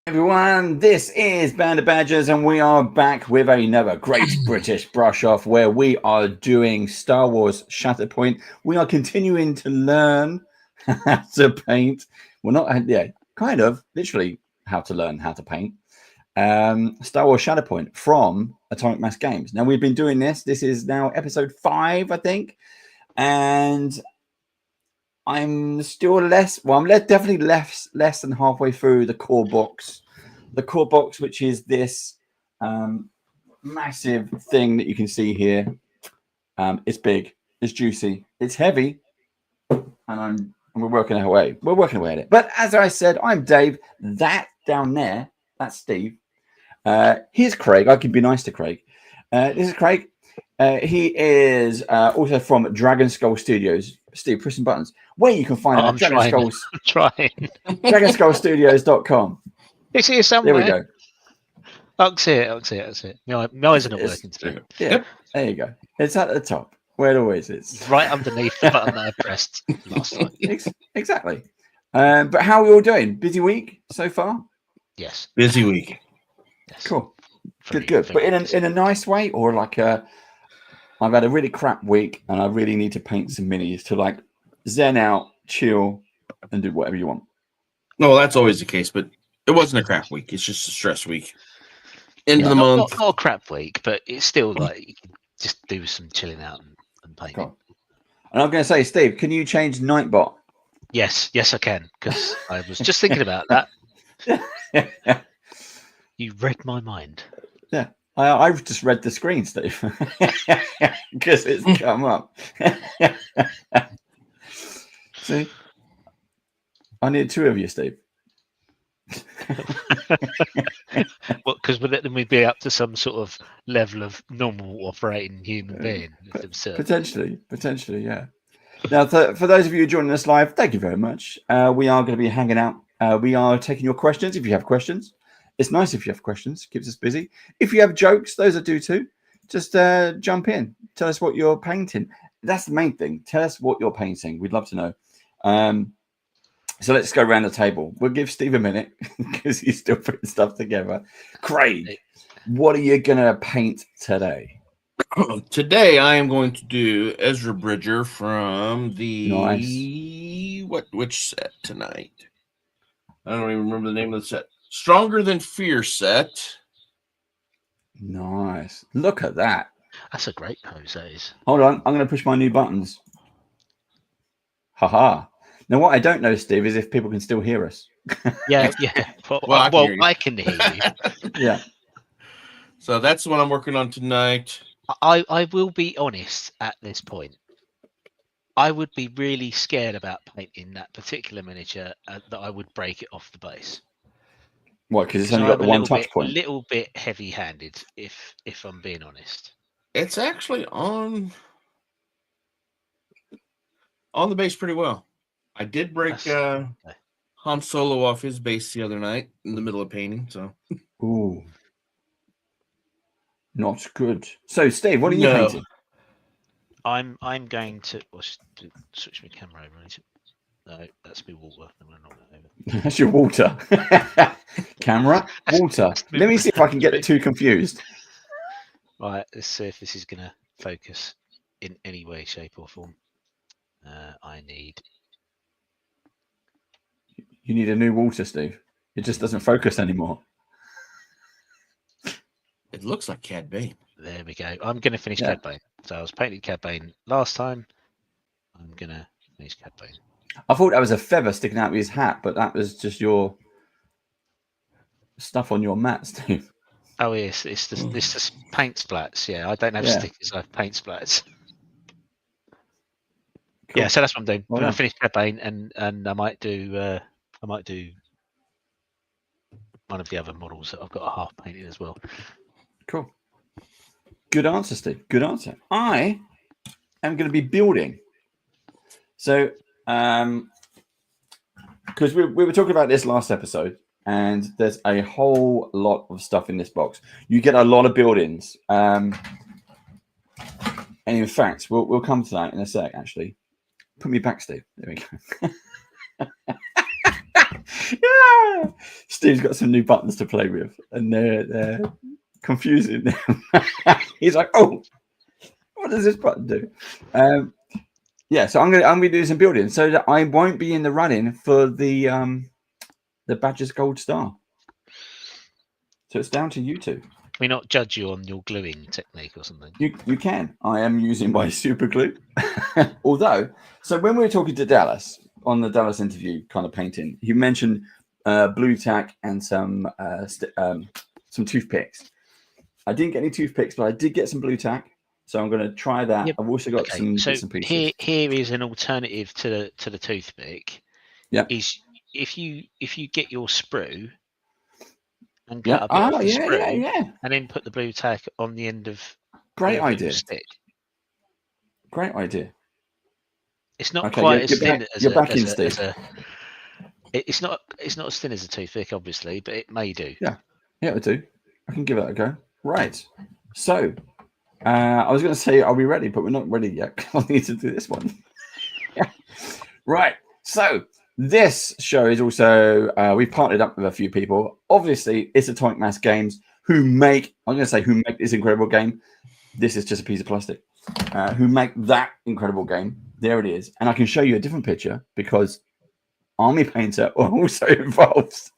Everyone, this is Band of Badgers, and we are back with another great British brush off where we are doing Star Wars Shatterpoint. We are continuing to learn how to paint. Well, not kind of literally how to learn how to paint. Star Wars Shatterpoint from Atomic Mass Games. Now we've been doing this. This is now episode 5, I think, and I'm still I'm definitely less than halfway through the core box. The core box, which is this massive thing that you can see here. It's big, it's juicy, it's heavy, and we're working our way. We're working away at it. But as I said, I'm Dave. That down there, that's Steve. Here's Craig. I can be nice to Craig. This is Craig. He is also from Dragon Skull Studios. Steve, press some buttons. Where you can find him at Dragon Skulls. I'm trying. DragonSkullStudios.com. It's here somewhere. There we go. I can see it. My eyes are not working today. Yeah, yep. There you go. It's at the top, where it always is. Right underneath the button that I pressed last time. Exactly. But how are we all doing? Busy week so far? Yes. Busy week. Yes. Cool. Good. But in a nice way, or like I've had a really crap week and I really need to paint some minis to like zen out, chill, and do whatever you want. No, that's always the case, but it wasn't a crap week. It's just a stress week. End of the month. Not a crap week, but it's still like you can just do some chilling out and painting. Cool. And I'm going to say, Steve, can you change Nightbot? Yes, I can, because I was just thinking about that. You read my mind. Yeah. I've just read the screen, Steve, because it's come up. See, I need 2 of you, Steve. Well, because then we'd be up to some sort of level of normal operating human being. Potentially, yeah. Now, for those of you joining us live, thank you very much. We are going to be hanging out. We are taking your questions if you have questions. It's nice if you have questions. Keeps us busy. If you have jokes, those are due too. Just jump in. Tell us what you're painting. That's the main thing. Tell us what you're painting. We'd love to know. So let's go around the table. We'll give Steve a minute because he's still putting stuff together. Craig, what are you going to paint today? Today I am going to do Ezra Bridger from the... Nice. Which set tonight? I don't even remember the name of the set. Stronger Than Fear set. Nice. Look at that. That's a great pose, that is. Hold on. I'm going to push my new buttons. Haha. Now, what I don't know, Steve, is if people can still hear us. Yeah. Well, I can hear you. Yeah. So that's what I'm working on tonight. I will be honest at this point. I would be really scared about painting that particular miniature that I would break it off the base. What? Because it's only got the one touch point. A little bit heavy-handed, if I'm being honest. It's actually on the base pretty well. I did break Han Solo off his base the other night in the middle of painting. So, ooh, not good. So, Steve, what are you painting? I'm going to switch my camera over. No, that's me water. That's your water. Camera, water. Let me see if I can get too confused. Right, let's see if this is going to focus in any way, shape, or form. I need. You need a new water, Steve. It just doesn't focus anymore. It looks like Cad Bane. There we go. I'm going to finish Cad Bane. So I was painting Cad Bane last time. I'm going to finish Cad Bane. I thought that was a feather sticking out of his hat, but that was just your stuff on your mat, Steve. Oh, yes. It's the paint splats. Yeah, I don't have stickers. I have paint splats. Cool. Yeah, so that's what I'm doing. I'm going to finish Cad Bane, and I might do one of the other models that I've got a half painted as well. Cool. Good answer, Steve. Good answer. I am going to be building. So, because we were talking about this last episode, and there's a whole lot of stuff in this box. You get a lot of buildings. And in fact, we'll come to that in a sec, actually. Put me back, Steve. There we go. Yeah. Steve's got some new buttons to play with, and they're confusing. He's like, "Oh, what does this button do?" Yeah, so I'm gonna do some building so that I won't be in the running for the Badgers Gold Star. So it's down to you two. Can we not judge you on your gluing technique or something? You can. I am using my super glue. Although, so when we were talking to Dallas on the Dallas interview, kind of painting, he mentioned blue tack and some toothpicks. I didn't get any toothpicks, but I did get some blue tack. So I'm going to try that. Yep. I've also got some bits and pieces. Here is an alternative to the toothpick. Yeah. Is if you get your sprue and cut a bit off the sprue, and then put the blue tack on the end of great idea. Stick. Great idea. It's not quite as thin as it's not as thin as a toothpick, obviously, but it may do. Yeah, it'll do. I can give it a go. Right. So I was going to say, are we ready? But we're not ready yet. I need to do this one. Right. So this show is also, we've partnered up with a few people. Obviously, it's Atomic Mass Games who make this incredible game. This is just a piece of plastic. Who make that incredible game. There it is. And I can show you a different picture because Army Painter also involved.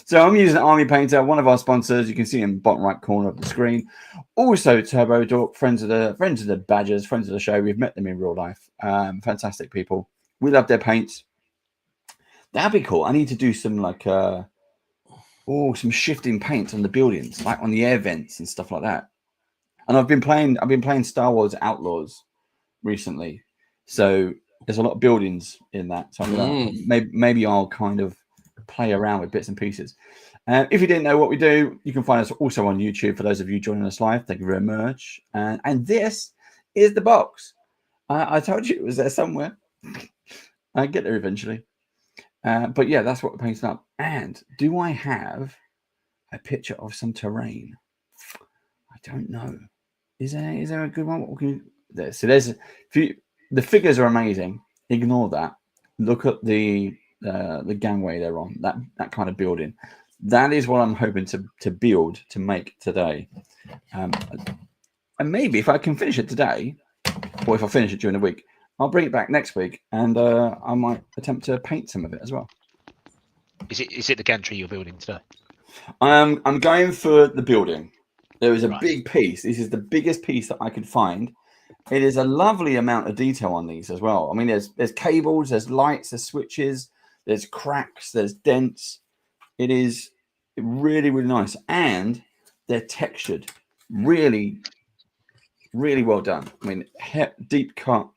So I'm using Army Painter, one of our sponsors. You can see in the bottom right corner of the screen. Also, Turbo Dork, friends of the Badgers, friends of the show. We've met them in real life. Fantastic people. We love their paints. That'd be cool. I need to do some some shifting paints on the buildings, like on the air vents and stuff like that. And I've been playing Star Wars Outlaws recently, so there's a lot of buildings in that. So I'm gonna, maybe I'll kind of play around with bits and pieces. If you didn't know what we do, you can find us also on YouTube. For those of you joining us live, thank you very much. And this is the box. I told you it was there somewhere. I get there eventually. But yeah, that's what we're painting up. And do I have a picture of some terrain? I don't know. Is there a good one? What can you, so there's the figures are amazing. Ignore that. Look at the gangway they're on. That kind of building. That is what I'm hoping to build to make today. And maybe if I can finish it today, or if I finish it during the week, I'll bring it back next week, and I might attempt to paint some of it as well. Is it the gantry you're building today? I'm going for the building. There is a big piece. This is the biggest piece that I could find. It is a lovely amount of detail on these as well. I mean, there's cables, there's lights, there's switches, there's cracks, there's dents. It is really, really nice, and they're textured. Really, really well done. I mean, deep cut,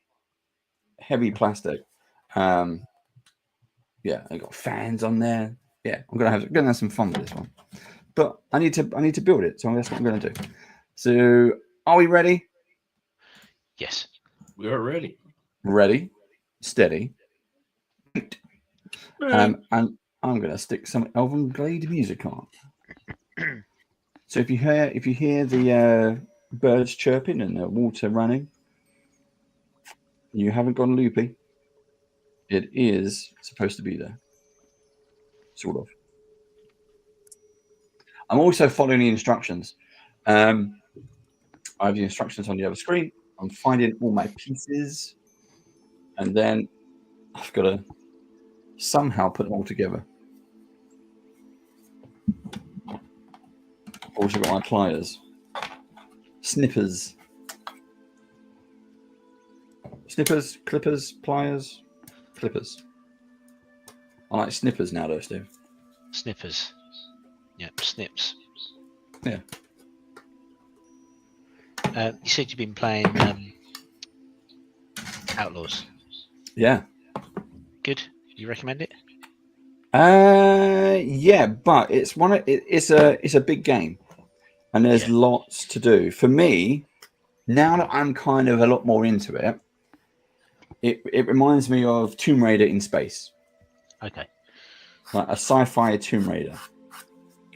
heavy plastic. Yeah, I got fans on there. Yeah, I'm gonna have some fun with this one. But I need to build it, so that's what I'm going to do. So, are we ready? Yes, we are ready. Ready, steady. And I'm going to stick some Elven Glade music on. So if you hear the birds chirping and the water running, you haven't gone loopy. It is supposed to be there, sort of. I'm also following the instructions. I have the instructions on the other screen. I'm finding all my pieces, and then I've got to somehow put them all together. I've also got my pliers, snippers, clippers, pliers, clippers. I like snippers now, though, Steve. Snippers. Yep, snips. Yeah. You said you've been playing Outlaws. Yeah. Good. You recommend it? Yeah, but it's a big game, and there's lots to do. For me, now that I'm kind of a lot more into it, it reminds me of Tomb Raider in space. Okay. Like a sci-fi Tomb Raider.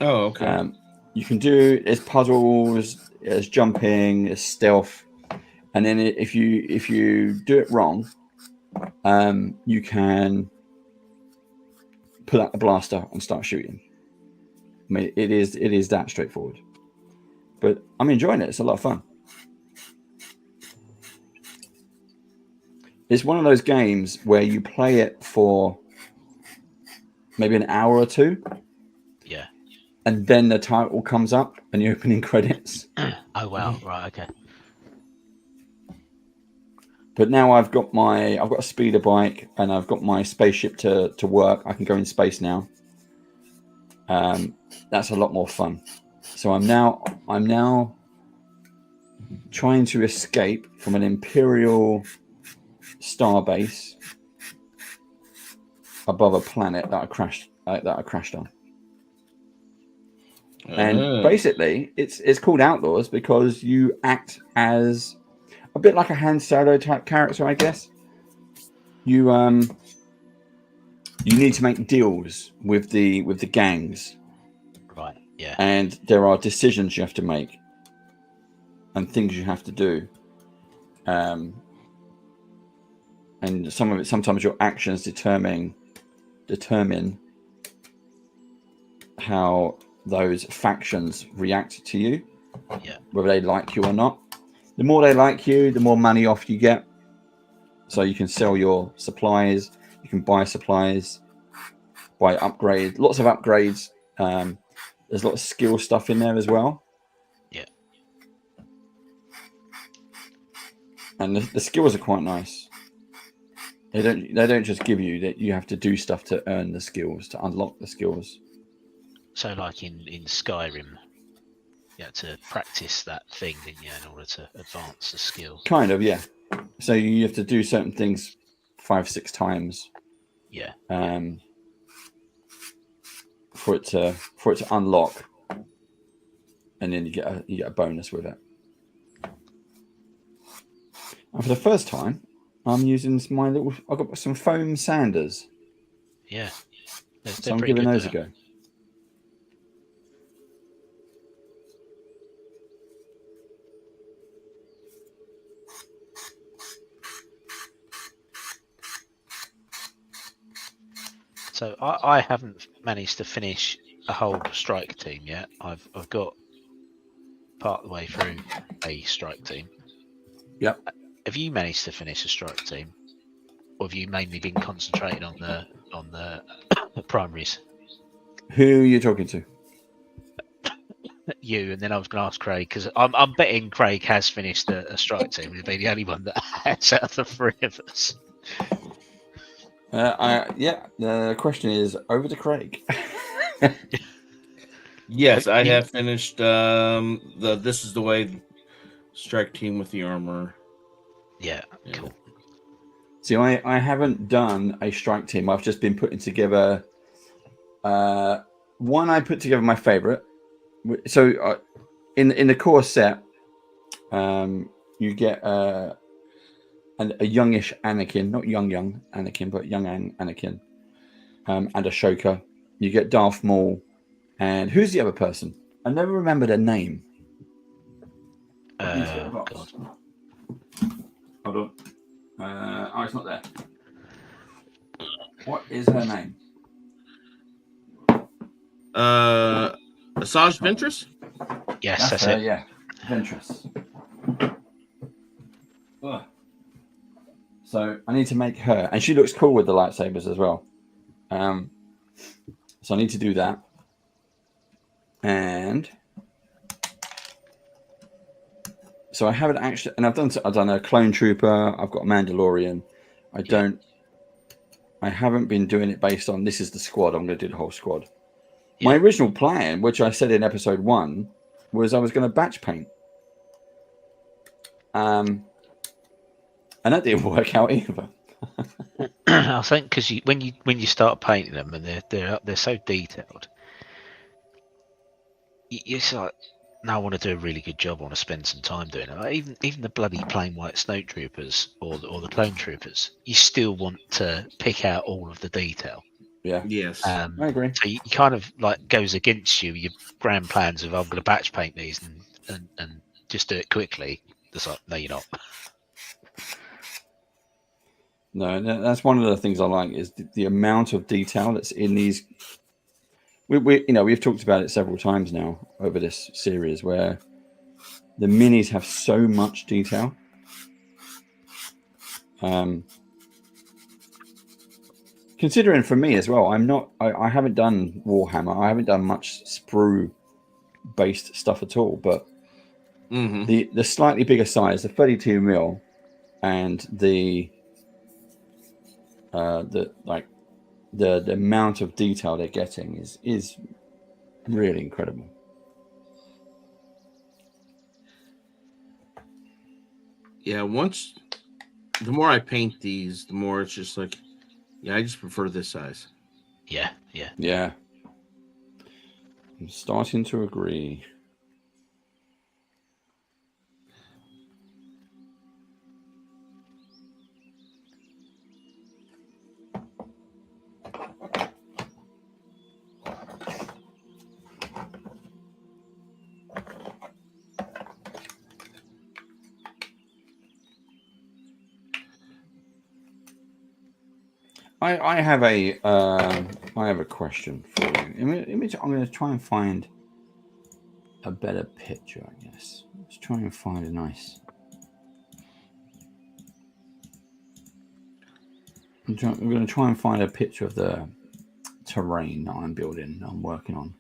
Oh, okay. You can do there's puzzles, there's jumping, there's stealth, and then if you do it wrong, you can pull out a blaster and start shooting. I mean, it is that straightforward. But I'm enjoying it. It's a lot of fun. It's one of those games where you play it for maybe an hour or two. Yeah. And then the title comes up and the opening credits. Oh wow! Right, okay. But now I've got a speeder bike and I've got my spaceship to work. I can go in space now. That's a lot more fun. So I'm now trying to escape from an Imperial starbase above a planet that I crashed on. And basically, it's called Outlaws because you act as a bit like a Han Solo type character, I guess. You need to make deals with the gangs, right? Yeah, and there are decisions you have to make and things you have to do. And sometimes your actions determine how those factions react to you, whether they like you or not. The more they like you, the more money off you get. So you can sell your supplies, you can buy supplies, buy upgrades, lots of upgrades. There's a lot of skill stuff in there as well. Yeah. And the skills are quite nice. They don't just give you that. You have to do stuff to earn the skills, to unlock the skills. So like in Skyrim, you had to practice that thing, didn't you, in order to advance the skill? Kind of, yeah. So you have to do certain things 5-6 times. Yeah. For it to unlock, and then you get a bonus with it. And for the first time, I'm using I've got some foam sanders. Yeah. So I'm giving those a go. So I haven't managed to finish a whole strike team yet. I've got part of the way through a strike team. Yep. Have you managed to finish a strike team, or have you mainly been concentrating on the primaries? Who are you talking to? You, and then I was going to ask Craig, because I'm betting Craig has finished a strike team. He'd be the only one that has out of the three of us. The question is over to Craig. Yes, I have finished This Is the Way strike team with the armor. Yeah, cool. See, I haven't done a strike team. I've just been putting together one. I put together my favorite. So in the core set, you get a youngish Anakin, not young Anakin, but young Anakin, and Ashoka. You get Darth Maul, and who's the other person? I never remember their name. God. Hold on. Oh, it's not there. What is her name? Asajj Ventress? Yes, that's her, it. Yeah, Ventress. Ugh. So I need to make her, and she looks cool with the lightsabers as well. So I need to do that, and so I haven't actually, and I've done a clone trooper. I've got a Mandalorian. I haven't been doing it based on this is the squad. I'm going to do the whole squad. Yeah. My original plan, which I said in episode 1, was I was going to batch paint. And that didn't work out either. I think because when you start painting them and they're so detailed, it's like, no, I want to do a really good job. I want to spend some time doing it. Like even the bloody plain white snow troopers or the clone troopers, you still want to pick out all of the detail. Yeah. Yes. I agree. So you kind of like goes against your grand plans of I'm going to batch paint these and just do it quickly. It's like, no, you're not. No, that's one of the things I like is the amount of detail that's in these. we've talked about it several times now over this series where the minis have so much detail. Considering for me as well, I haven't done Warhammer. I haven't done much sprue based stuff at all, but the slightly bigger size, the 32 mil, and the amount of detail they're getting is really incredible. Yeah, the more I paint these, the more it's just like, yeah, I just prefer this size. Yeah. I'm starting to agree. I have a question for you. I'm going to try and find a better picture, I guess. Let's try and find a nice. I'm going to try and find a picture of the terrain that I'm building, that I'm working on.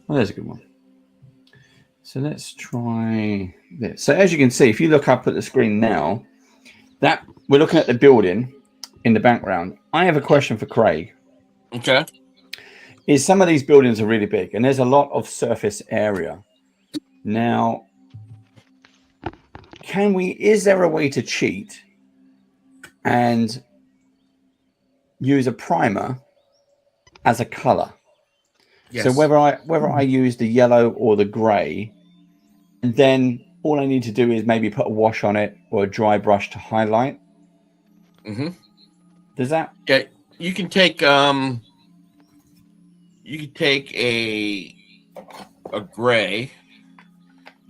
Well, there's a good one. So let's try this. So as you can see, if you look up at the screen now, that we're looking at the building in the background. I have a question for Craig. Okay. Is some of these buildings are really big and there's a lot of surface area. Now, is there a way to cheat and use a primer as a color? Yes. So whether I use the yellow or the gray, and then all I need to do is maybe put a wash on it or a dry brush to highlight. Does that? Okay. You can take a gray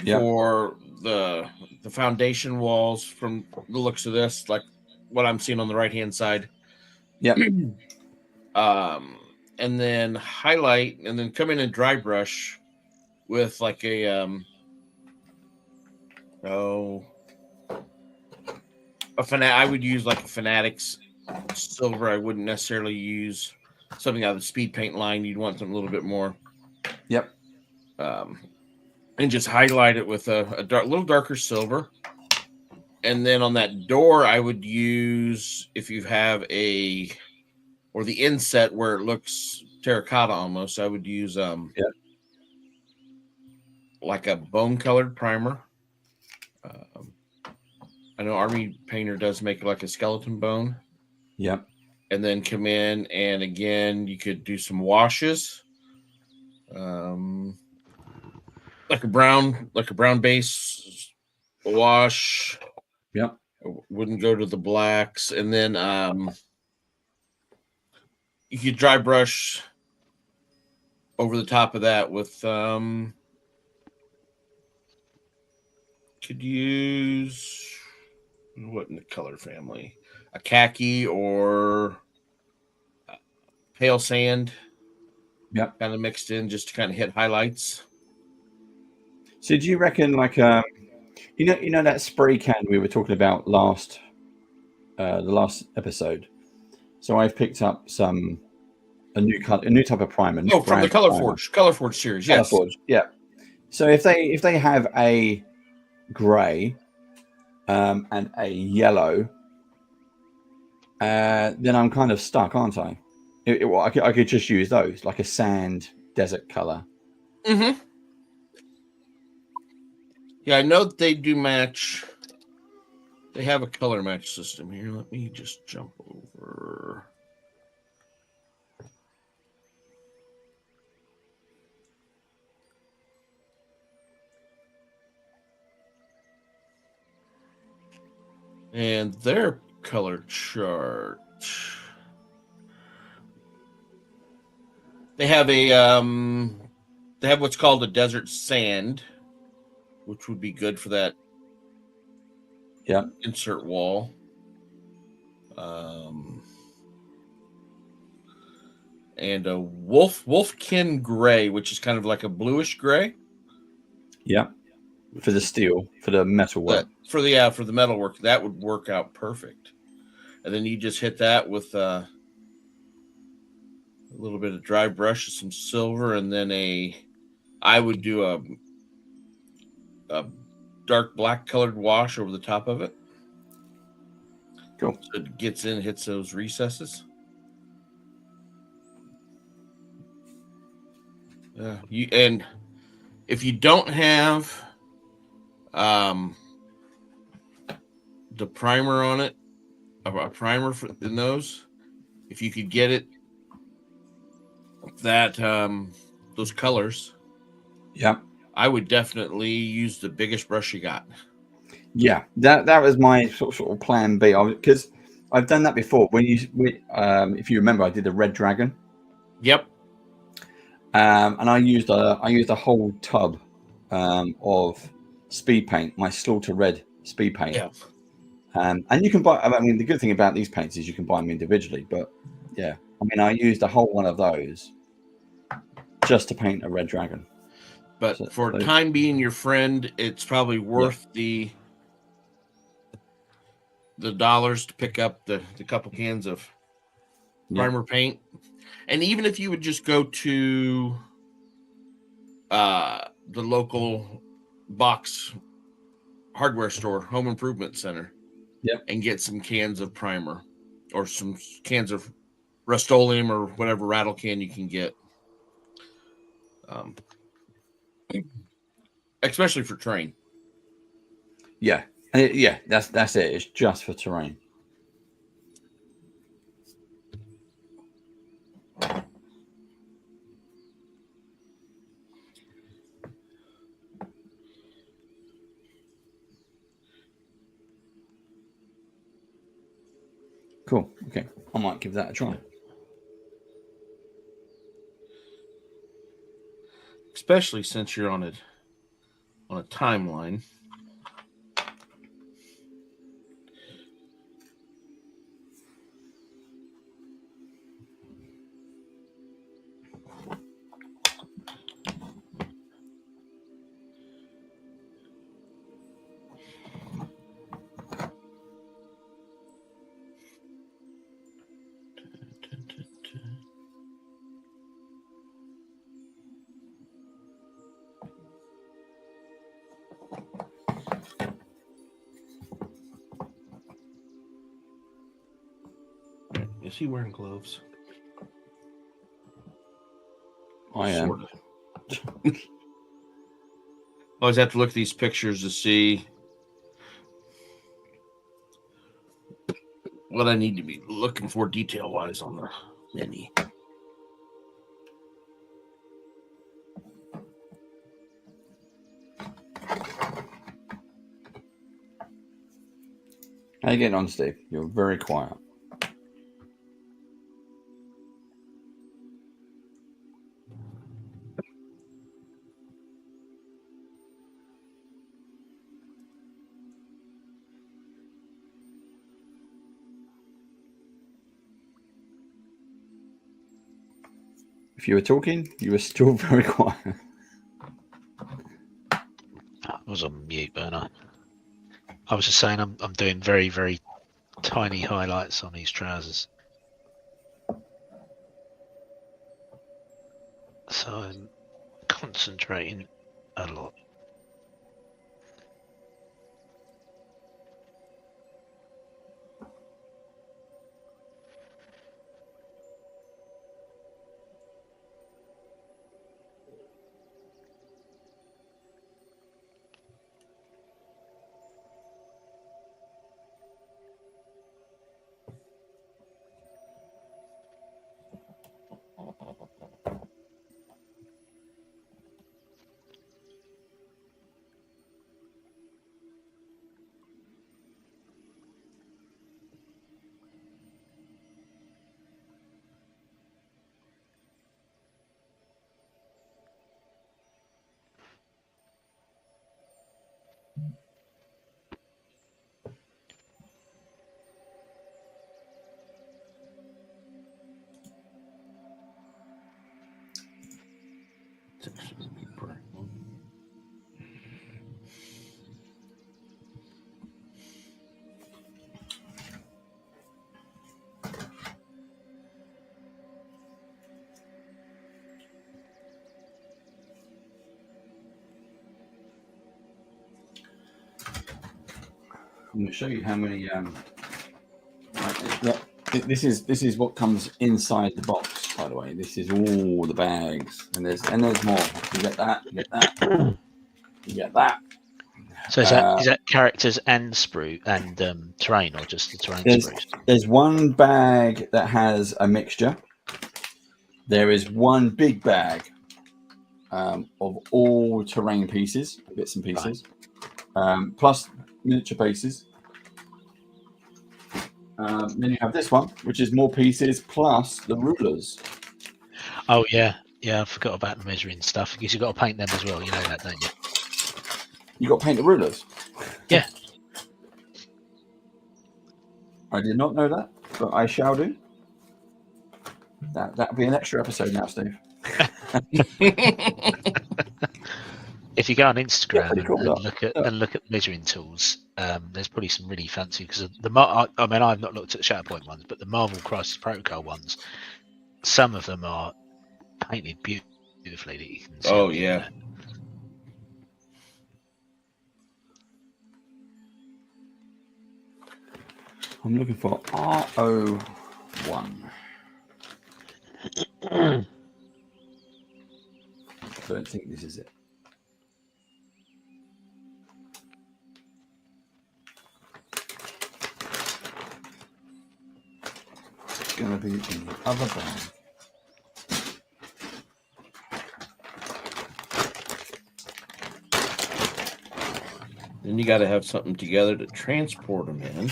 for the foundation walls from the looks of this, like what I'm seeing on the right hand side. Yep. And then highlight, and then come in and dry brush with like a I would use like a Fanatics silver. I wouldn't necessarily use something out of the speed paint line. You'd want something a little bit more. Yep. And just highlight it with a little darker silver. And then on that door, I would use, if you have or the inset where it looks terracotta almost, I would use like a bone colored primer. I know Army Painter does make like a skeleton bone. Yep. And then come in, and again, you could do some washes. Like a brown base wash. Yep. Wouldn't go to the blacks. And then you could dry brush over the top of that with could use what in the color family? A khaki or pale sand. Yep. Kind of mixed in just to kind of hit highlights. So do you reckon like you know that spray can we were talking about the last episode? So I've picked up a new type of primer. From the Colorforge series, yes. Colorforge, yeah. So if they have a gray and a yellow, then I'm kind of stuck, aren't I? I could just use those, like a sand desert color. Mm-hmm. Yeah, I know that they do match. They have a color match system here. Let me just jump over. And their color chart. They have what's called a desert sand, which would be good for that Yeah. insert wall. And a wolfkin gray, which is kind of like a bluish gray. Yeah. For the steel, for the metal work. But for the metal work, that would work out perfect. And then you just hit that with a little bit of dry brush, some silver, and then I would do a dark black colored wash over the top of it. Cool. So it gets in, hits those recesses. And if you don't have the primer on it, a primer in those, if you could get it that those colors, Yeah. I would definitely use the biggest brush you got. Yeah, that was my sort of plan B. Because I've done that before. If you remember, I did the red dragon. Yep. And I used a whole tub of speed paint, my Slaughter Red speed paint. Yeah. And you can buy. I mean, the good thing about these paints is you can buy them individually. But yeah, I mean, I used a whole one of those just to paint a red dragon. But for time being your friend, it's probably worth the dollars to pick up the couple cans of primer paint. And even if you would just go to the local box hardware store, home improvement center, and get some cans of primer or some cans of Rust-Oleum or whatever rattle can you can get. Especially for terrain. Yeah, that's it. It's just for terrain. Cool. Okay, I might give that a try. Especially since you're on a timeline. Is he wearing gloves? I am. Sort of. Always have to look at these pictures to see what I need to be looking for detail-wise on the mini. How you getting on, Steve? You're very quiet. If you were talking, you were still very quiet. I was on mute, Bernard. I was just saying I'm doing very, very tiny highlights on these trousers. So I'm concentrating a lot. I'm going to show you how many. This is what comes inside the box. By the way, this is all the bags, and there's more. You get that. You get that. You get that. So is that characters and sprue and terrain, or just the terrain sprues? There's one bag that has a mixture. There is one big bag of all terrain pieces, bits and pieces, plus miniature pieces. Then you have this one, which is more pieces plus the rulers. Oh yeah, I forgot about the measuring stuff because you've got to paint them as well. You know that, don't you? You got to paint the rulers. Yeah. I did not know that, but I shall do. That'll be an extra episode now, Steve. If you go on Instagram and look at measuring tools, there's probably some really fancy because I mean I've not looked at the Shatterpoint ones, but the Marvel Crisis Protocol ones, some of them are painted beautifully that you can see. Oh yeah. I'm looking for R01. I don't think this is it. It's going to be in the other bag. Then you got to have something together to transport them in.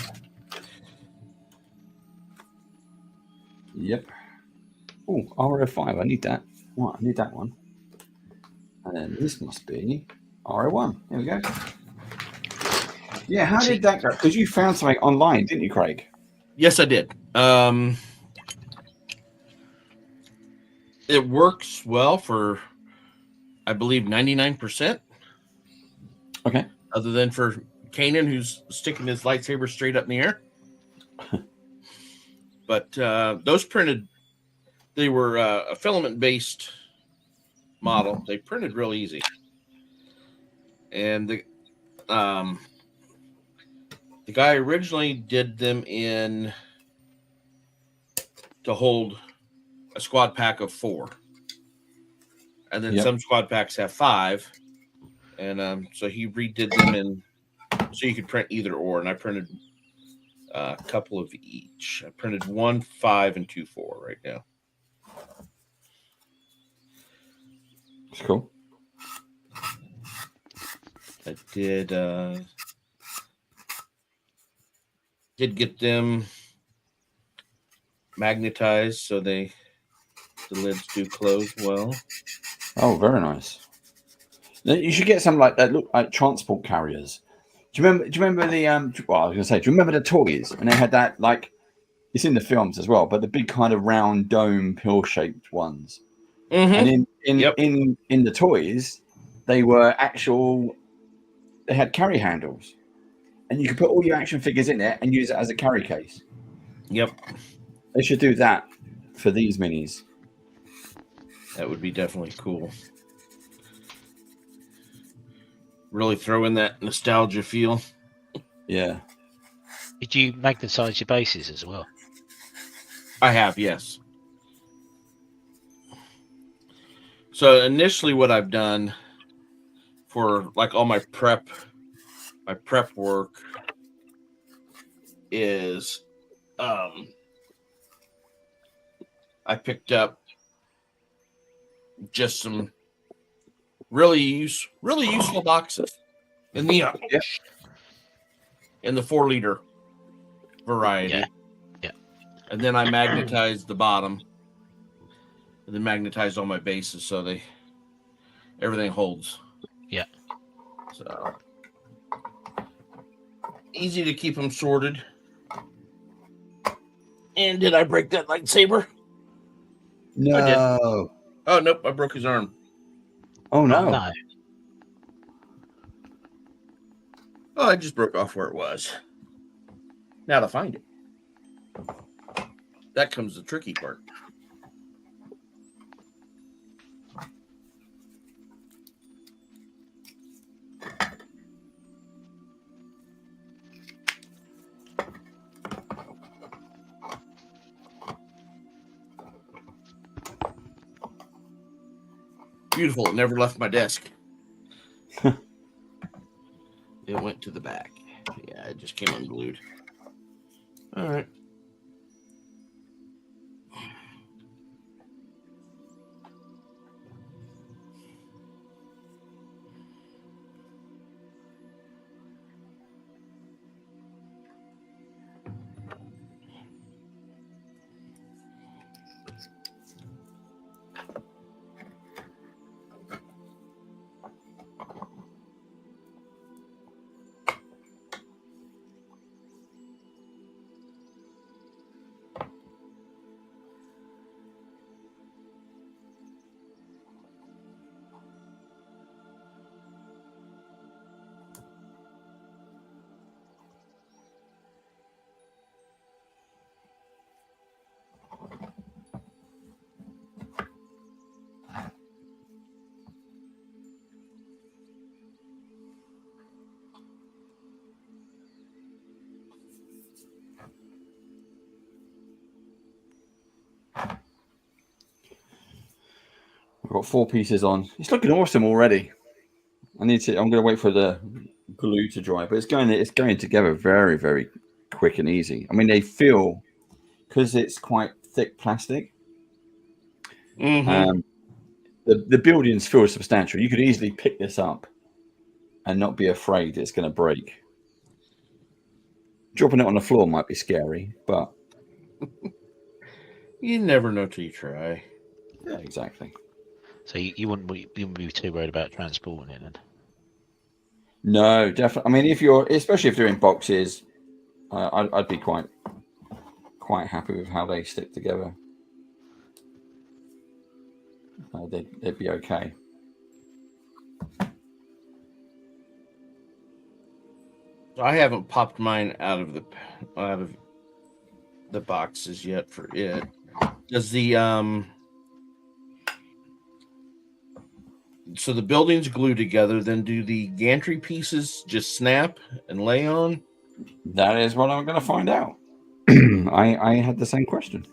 Yep. Oh, R05. I need that. What? I need that one. And then this must be R01. Here we go. Yeah, how did that go? Because you found something online, didn't you, Craig? Yes, I did. It works well for, I believe, 99%. Okay. Other than for Kanan, who's sticking his lightsaber straight up in the air. But those printed, they were a filament-based model. They printed real easy. And the guy originally did them in to hold a squad pack of 4. And then some squad packs have 5. And so he redid them in so you could print either or. And I printed a couple of each. I printed 1 5 and 2 4 right now. That's cool. I did get them magnetized so the lids do close well. Oh, very nice. You should get some like that. Look like transport carriers. Do you remember the well, I was gonna say, do you remember the toys? And they had that, like, it's in the films as well, but the big kind of round dome pill-shaped ones. Mm-hmm. And in the toys, they were actual. They had carry handles, and you could put all your action figures in it and use it as a carry case. Yep. They should do that for these minis. That would be definitely cool. Really throw in that nostalgia feel. Yeah. Did you magnetize your bases as well? I have, yes. So initially what I've done for like all my prep work is I picked up just some really useful boxes in the 4-liter variety. Yeah. And then I magnetized the bottom, and then magnetized all my bases so everything holds. Yeah. So easy to keep them sorted. And did I break that lightsaber? No. I did. Oh nope, I broke his arm. Oh no. No. Oh, I just broke off where it was. Now to find it. That comes the tricky part. Beautiful. It never left my desk. It went to the back. Yeah, it just came unglued. All right. I've got 4 pieces on. It's looking awesome already. I'm going to wait for the glue to dry, but it's going together very, very quick and easy. I mean, they feel, because it's quite thick plastic. Mm-hmm. The buildings feel substantial. You could easily pick this up and not be afraid it's going to break. Dropping it on the floor might be scary, but You never know till you try. yeah, exactly. So you wouldn't be too worried about transporting it then? No, definitely. I mean, especially if they're in boxes, I'd be quite happy with how they stick together. They'd be okay. I haven't popped mine out of the boxes yet for it. Does the so the buildings glue together, then do the gantry pieces just snap and lay on? That is what I'm going to find out. I had the same question.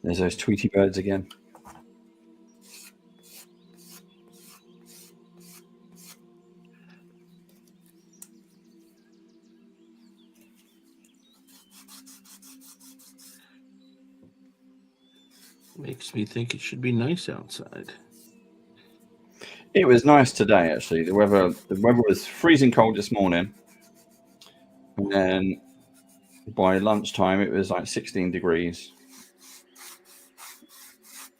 There's those Tweety birds again. Makes me think it should be nice outside. It was nice today, actually. The weather was freezing cold this morning, and then by lunchtime it was like 16 degrees.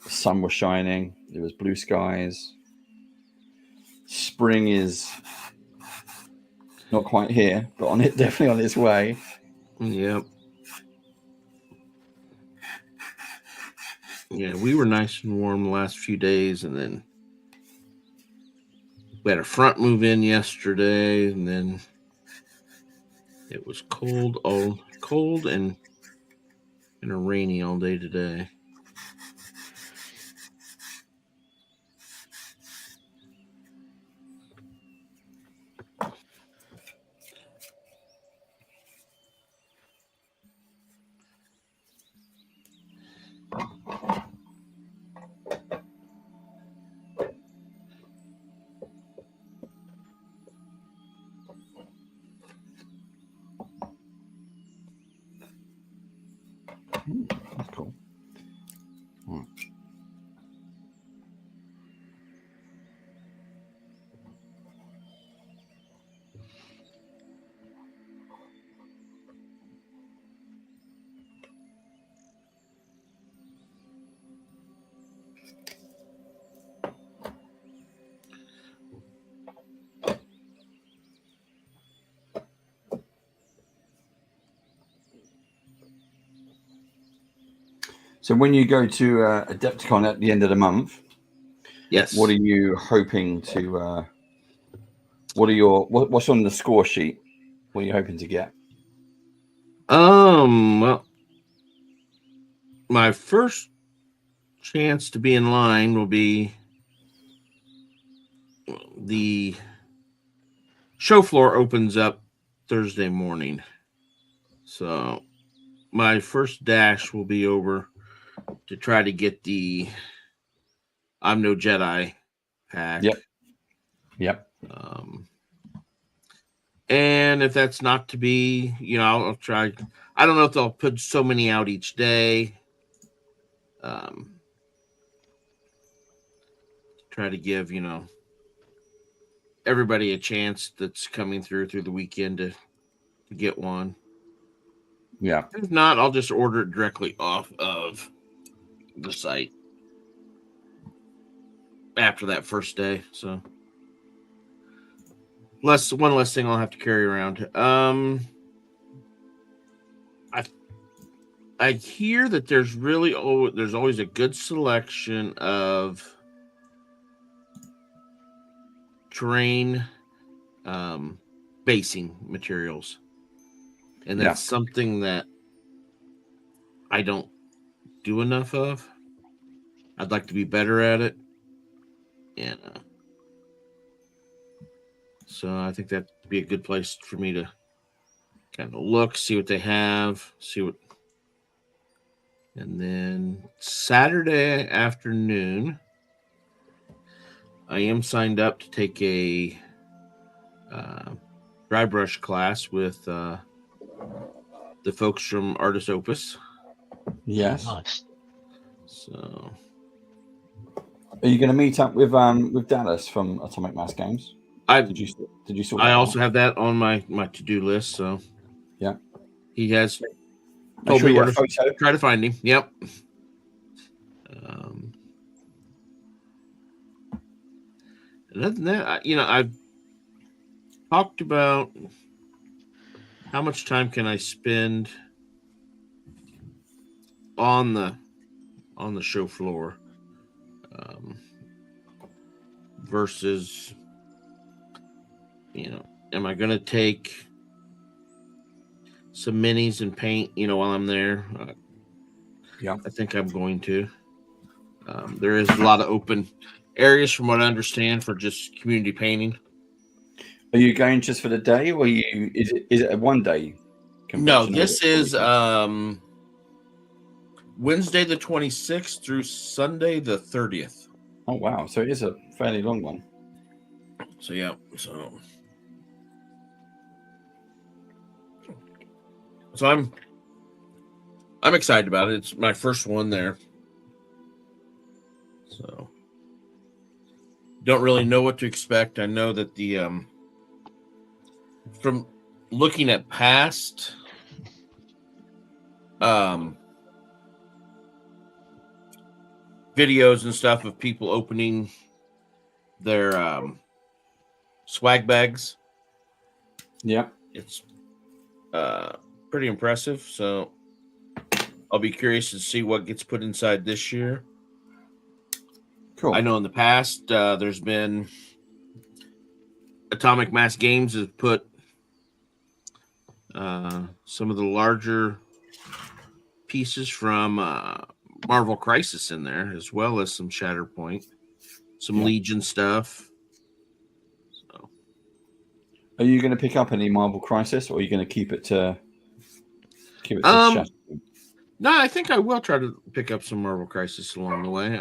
The sun was shining. There was blue skies. Spring is not quite here, but definitely on its way. Yep. Yeah, we were nice and warm the last few days, and then we had a front move in yesterday, and then it was cold and rainy all day today. That's cool. So when you go to Adepticon at the end of the month, Yes. what are you hoping to? What's on the score sheet? What are you hoping to get? Well, my first chance to be in line will be the show floor opens up Thursday morning. So my first dash will be over to try to get the I'm No Jedi pack. Yep. And if that's not to be, I'll try. I don't know if they'll put so many out each day. Try to give, everybody a chance that's coming through the weekend to get one. Yeah. If not, I'll just order it directly off of the site after that first day. So one less thing I'll have to carry around. I hear that there's always a good selection of terrain basing materials, and that's something that I don't do enough of. I'd like to be better at it, and so I think that'd be a good place for me to kind of look, see what they have, and then Saturday afternoon, I am signed up to take a dry brush class with the folks from Artis Opus. Yes. Nice. So, are you going to meet up with Dallas from Atomic Mass Games? Did you sort? I also have that on my to-do list. So, yeah, he has told me where to try to find him. Yep. And other than that, I've talked about how much time can I spend on the show floor versus, am I going to take some minis and paint, while I'm there? Yeah, I think I'm going to. There is a lot of open areas, from what I understand, for just community painting. Are you going just for the day, or is it a one day convention? No, this is Wednesday the 26th through Sunday the 30th. Oh wow! So it is a fairly long one. So yeah, so I'm excited about it. It's my first one there. So don't really know what to expect. I know that the from looking at past videos and stuff of people opening their swag bags. Yeah. It's pretty impressive. So I'll be curious to see what gets put inside this year. Cool. I know in the past there's been Atomic Mass Games has put some of the larger pieces from Marvel Crisis in there, as well as some Shatterpoint, some Legion stuff. So, are you going to pick up any Marvel Crisis, or are you going to keep it to Shatterpoint? No, I think I will try to pick up some Marvel Crisis along the way.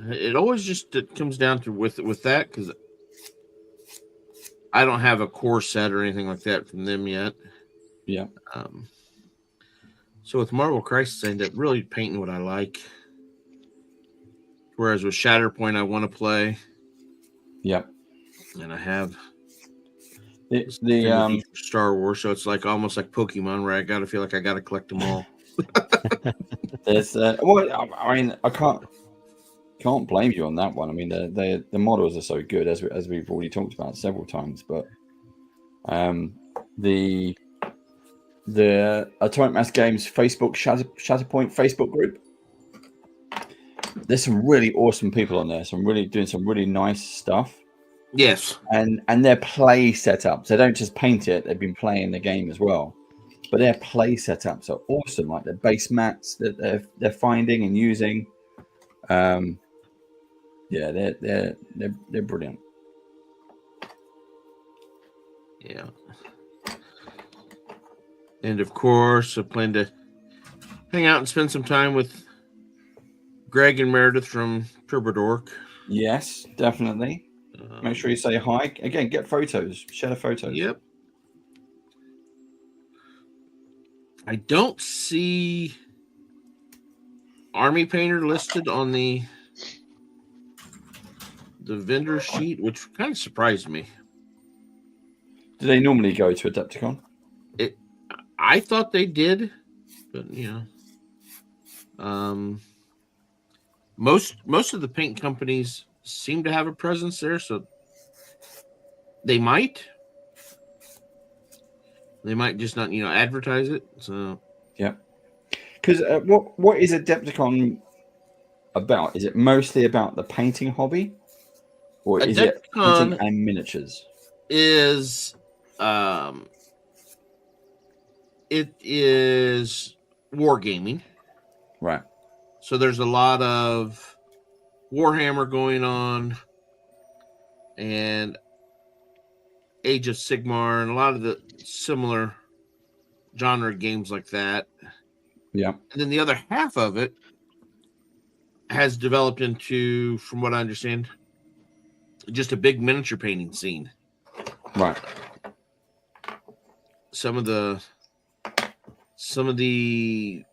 It always just comes down to with that, because I don't have a core set or anything like that from them yet. Yeah. So with Marvel Crisis, I end up really painting what I like. Whereas with Shatterpoint, I want to play. Yep. And I have the Star Wars, so it's like almost like Pokemon, where I gotta feel like I gotta collect them all. There's well, I mean, I can't blame you on that one. I mean, the models are so good, as we've already talked about several times. But the Atomic Mass Games Facebook Shatterpoint Facebook group, there's some really awesome people on there. Doing some really nice stuff. Yes, and their play setups. They don't just paint it; they've been playing the game as well. But their play setups are awesome. Like the base mats that they're finding and using. Yeah, they're brilliant. Yeah. And of course, I plan to hang out and spend some time with Greg and Meredith from Turbo Dork. Yes, definitely. Make sure you say hi. Again, get photos. Share the photos. Yep. I don't see Army Painter listed on the vendor sheet, which kind of surprised me. Do they normally go to Adepticon? I thought they did, but most of the paint companies seem to have a presence there, so they might just not advertise it. So yeah, because what is Adepticon about? Is it mostly about the painting hobby, or is it painting and miniatures? It is wargaming, right? So there's a lot of Warhammer going on, and Age of Sigmar, and a lot of the similar genre games like that. Yeah. And then the other half of it has developed into, from what I understand, just a big miniature painting scene. Right. Some of the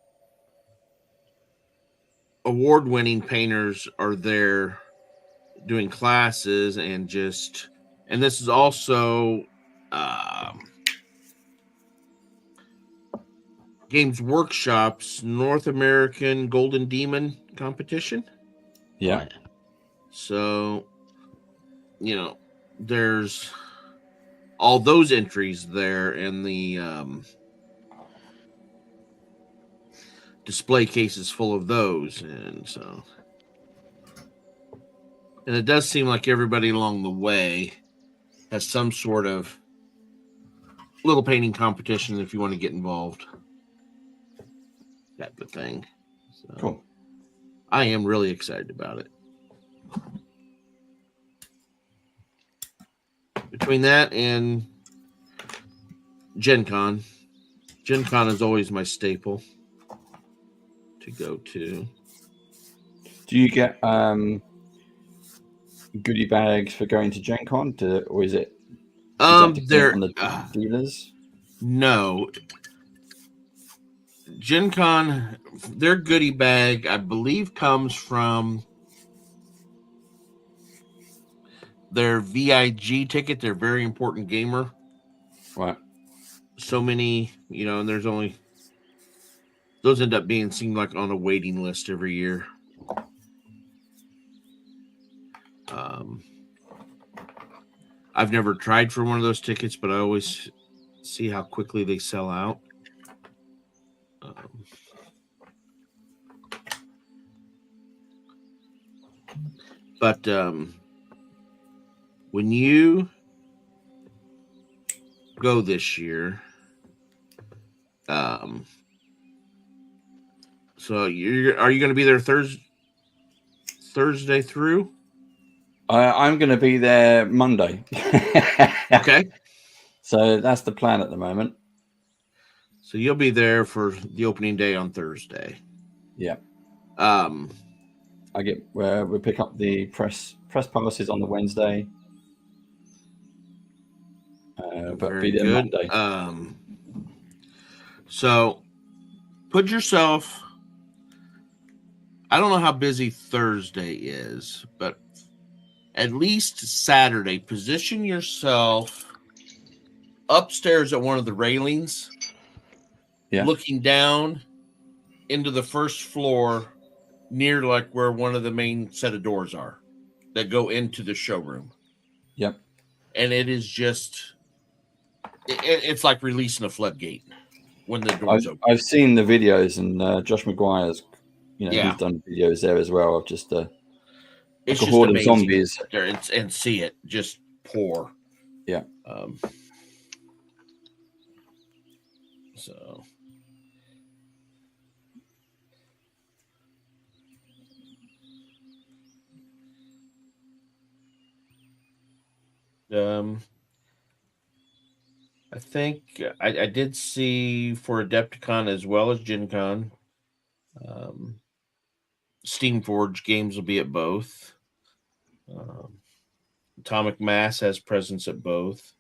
award-winning painters are there doing classes, and this is also Games Workshop's North American Golden Demon competition. Yeah. Right. So, there's all those entries there, and the display cases full of those. And it does seem like everybody along the way has some sort of little painting competition if you want to get involved. Type of thing. So cool. I am really excited about it. Between that and Gen Con, Gen Con is always my staple to go to. Do you get goodie bags for going to Gen Con, or is it There on the dealers? No. Gen Con, their goodie bag, I believe, comes from their VIG ticket, their very important gamer. Right. So many, and there's only those end up being seem like on a waiting list every year. I've never tried for one of those tickets, but I always see how quickly they sell out. But when you go this year, so are you going to be there Thursday through? I'm going to be there Monday. Okay. So that's the plan at the moment. So you'll be there for the opening day on Thursday. Yeah. I get where we pick up the press passes on the Wednesday. But be there Monday. So put yourself. I don't know how busy Thursday is, but at least Saturday, position yourself upstairs at one of the railings, looking down into the first floor near like where one of the main set of doors are that go into the showroom. Yep. And it is just, it's like releasing a floodgate when the doors open. I've seen the videos, and Josh McGuire's, he's done videos there as well of just it's a just horde of amazing zombies to sit there and see it just pour. Yeah. So. I think I did see for Adepticon as well as Gen Con. Steamforge games will be at both. Atomic Mass has presence at both,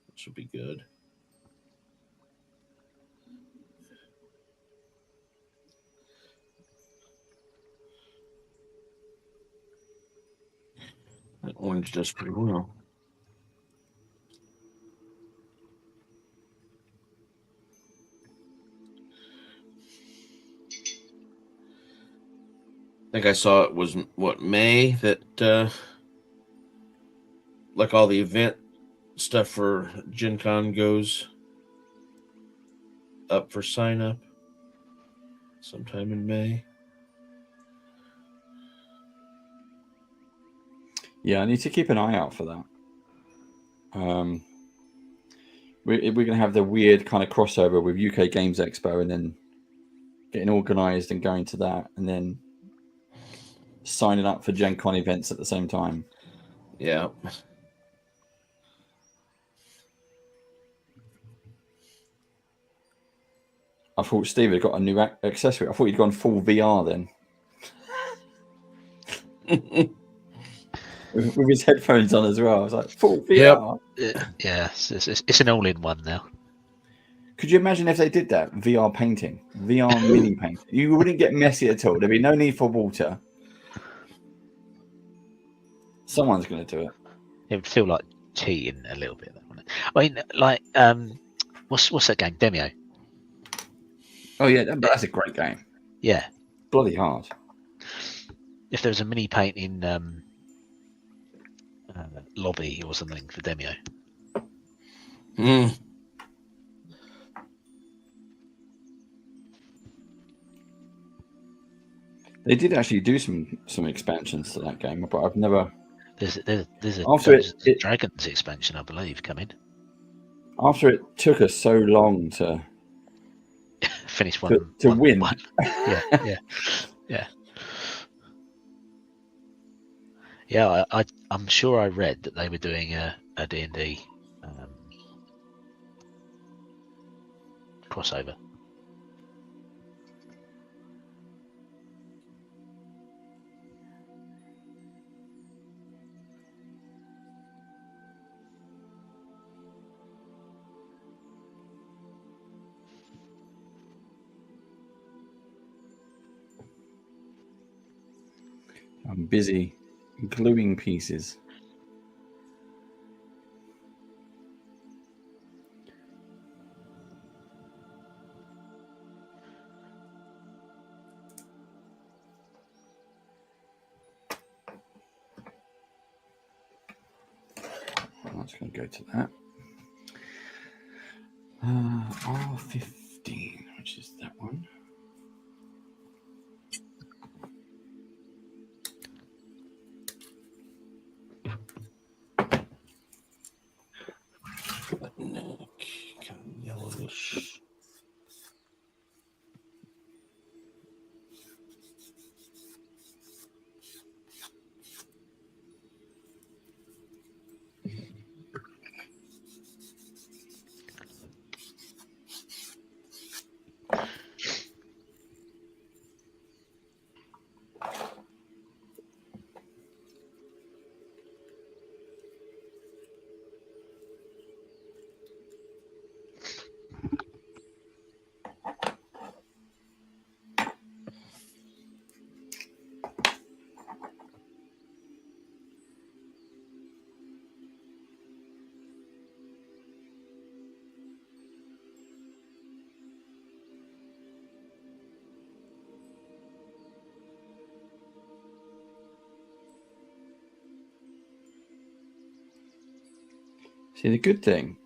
which will be good. That orange does pretty well. I think I saw it was May that like all the event stuff for Gen Con goes up for sign up sometime in May. Yeah, I need to keep an eye out for that. We're going to have the weird kind of crossover with UK Games Expo and then getting organized and going to that and then signing up for Gen Con events at the same time. Yeah. I thought Steve had got a new accessory. I thought he'd gone full VR then. with his headphones on as well. I was like, full VR. Yep. Yeah, it's an all-in-one now. Could you imagine if they did that? VR painting, VR mini painting. You wouldn't get messy at all. There'd be no need for water. Someone's going to do it. It would feel like cheating a little bit, wouldn't it? I mean, like, what's that game? Demio. Oh yeah, that's a great game. Yeah, bloody hard. If there was a mini painting lobby or something for Demio. They did actually do some expansions to that game, but I've never. There's a Dungeons and Dragons expansion, I believe, coming. After it took us so long to finish one to win. Yeah. I'm sure I read that they were doing a D&D crossover. I'm busy gluing pieces. I'm just going to go to that. R15, which is that one. Neck, kind of yellowish. See, the good thing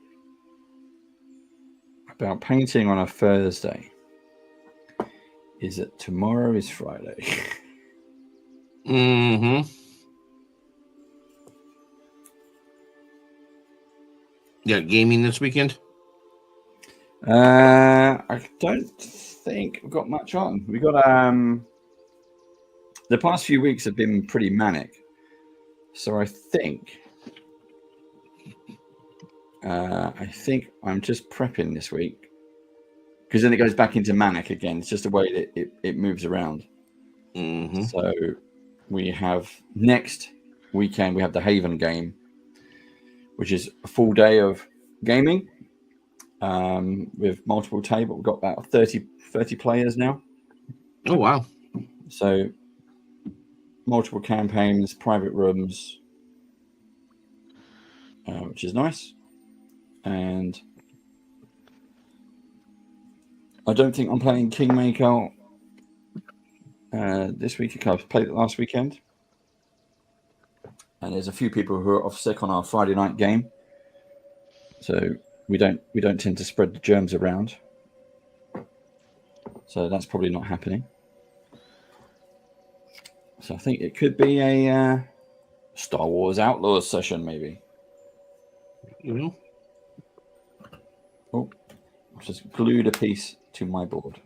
about painting on a Thursday is that tomorrow is Friday. Mm-hmm. Yeah, gaming this weekend? I don't think we've got much on. We got the past few weeks have been pretty manic, so I think I'm just prepping this week, because then it goes back into manic again. It's just the way that it moves around. Mm-hmm. So we have next weekend, we have the Haven game, which is a full day of gaming with multiple tables. We've got about 30 players now. Oh, wow. So multiple campaigns, private rooms, which is nice. And I don't think I'm playing Kingmaker this week. I played it last weekend. And there's a few people who are off sick on our Friday night game. So we don't tend to spread the germs around. So that's probably not happening. So I think it could be a Star Wars Outlaws session, maybe. Mm-hmm. Oh, I've just glued a piece to my board.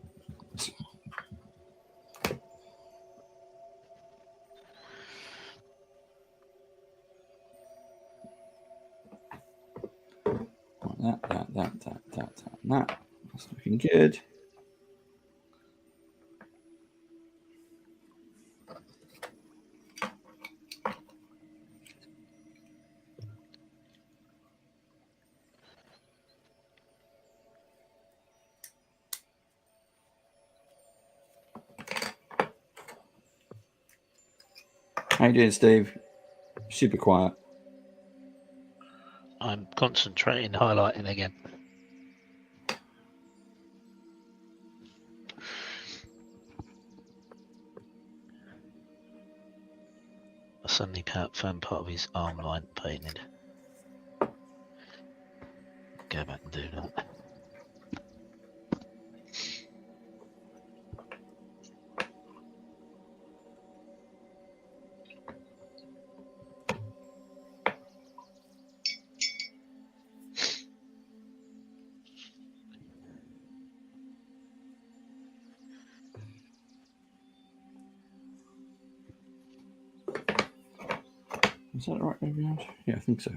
That. That's looking good. How you doing, Steve? Super quiet. I'm concentrating, highlighting again. I suddenly found part of his arm line painted. Go back and do that. Is that the right way around? Yeah, I think so.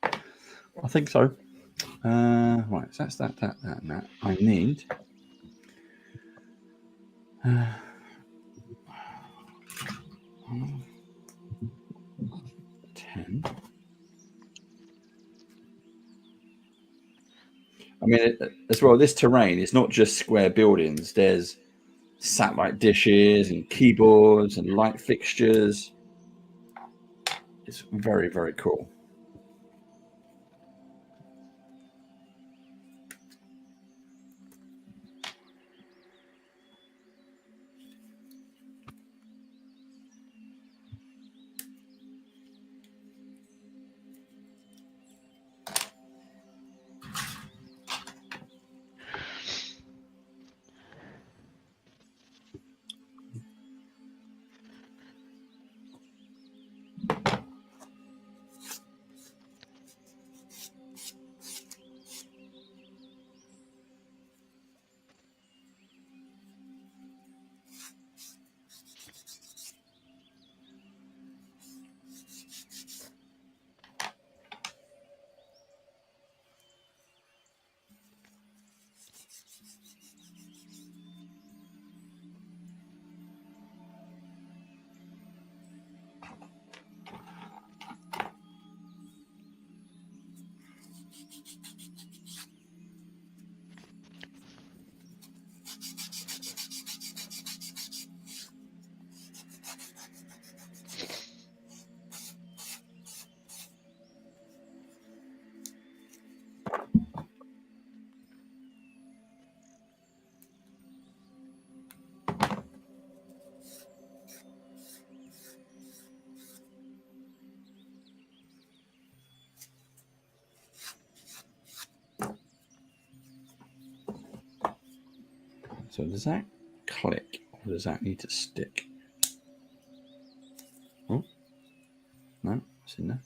I think so. Right, so that's that, and that. I need 10. I mean, as well, this terrain is not just square buildings. There's satellite dishes and keyboards and light fixtures. It's very, very cool. So does that click or does that need to stick? Oh, no, it's in there.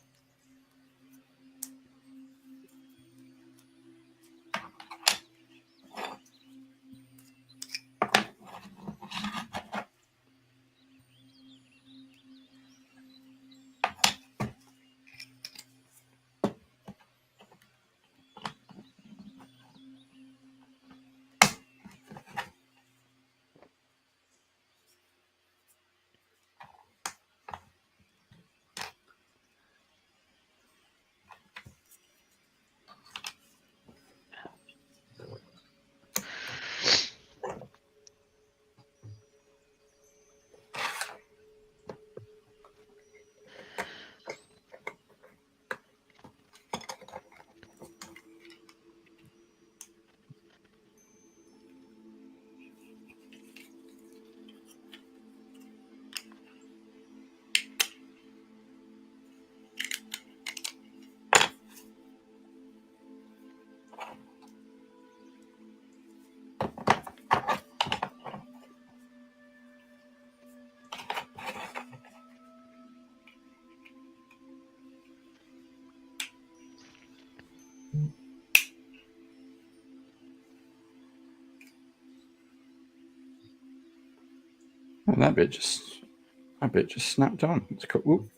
Oh, that bit just snapped on. It's cool. Whoop.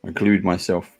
I glued myself.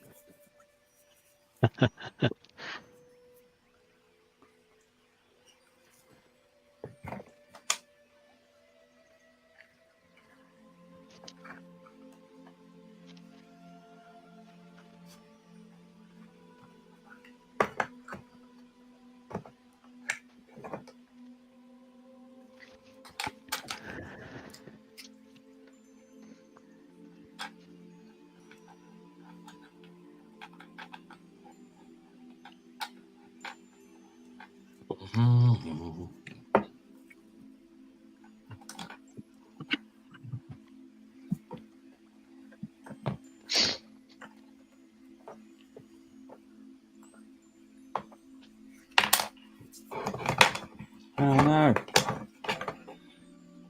Oh no.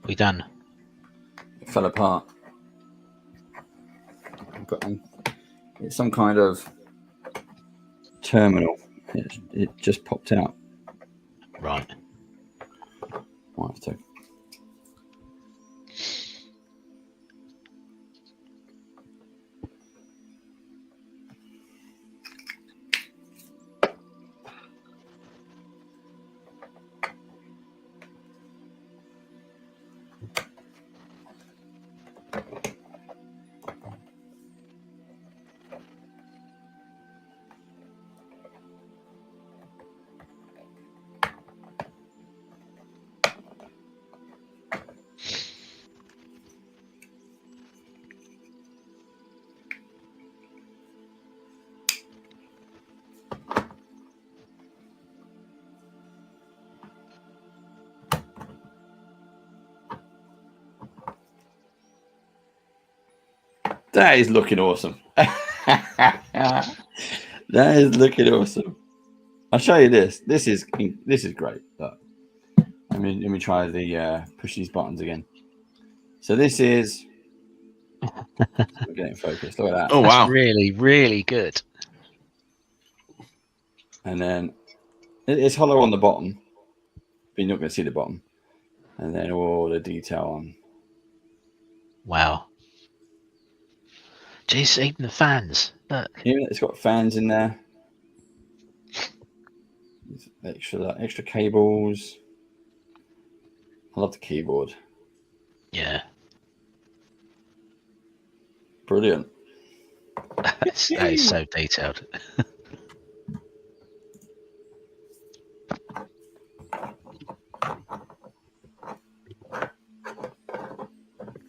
We done. It fell apart. But it's some kind of terminal. It just popped out. Right. Might have to. That is looking awesome. That is looking awesome. I'll show you this. This is great. Look. Let me try the push these buttons again. So this is we're getting focused. Look at that. Oh, That's wow. really, really good. And then it's hollow on the bottom, but you're not going to see the bottom. And then all the detail on. Wow. Jeez, even the fans. Look. Even it's got fans in there. Extra cables. I love the keyboard. Yeah. Brilliant. That is so detailed.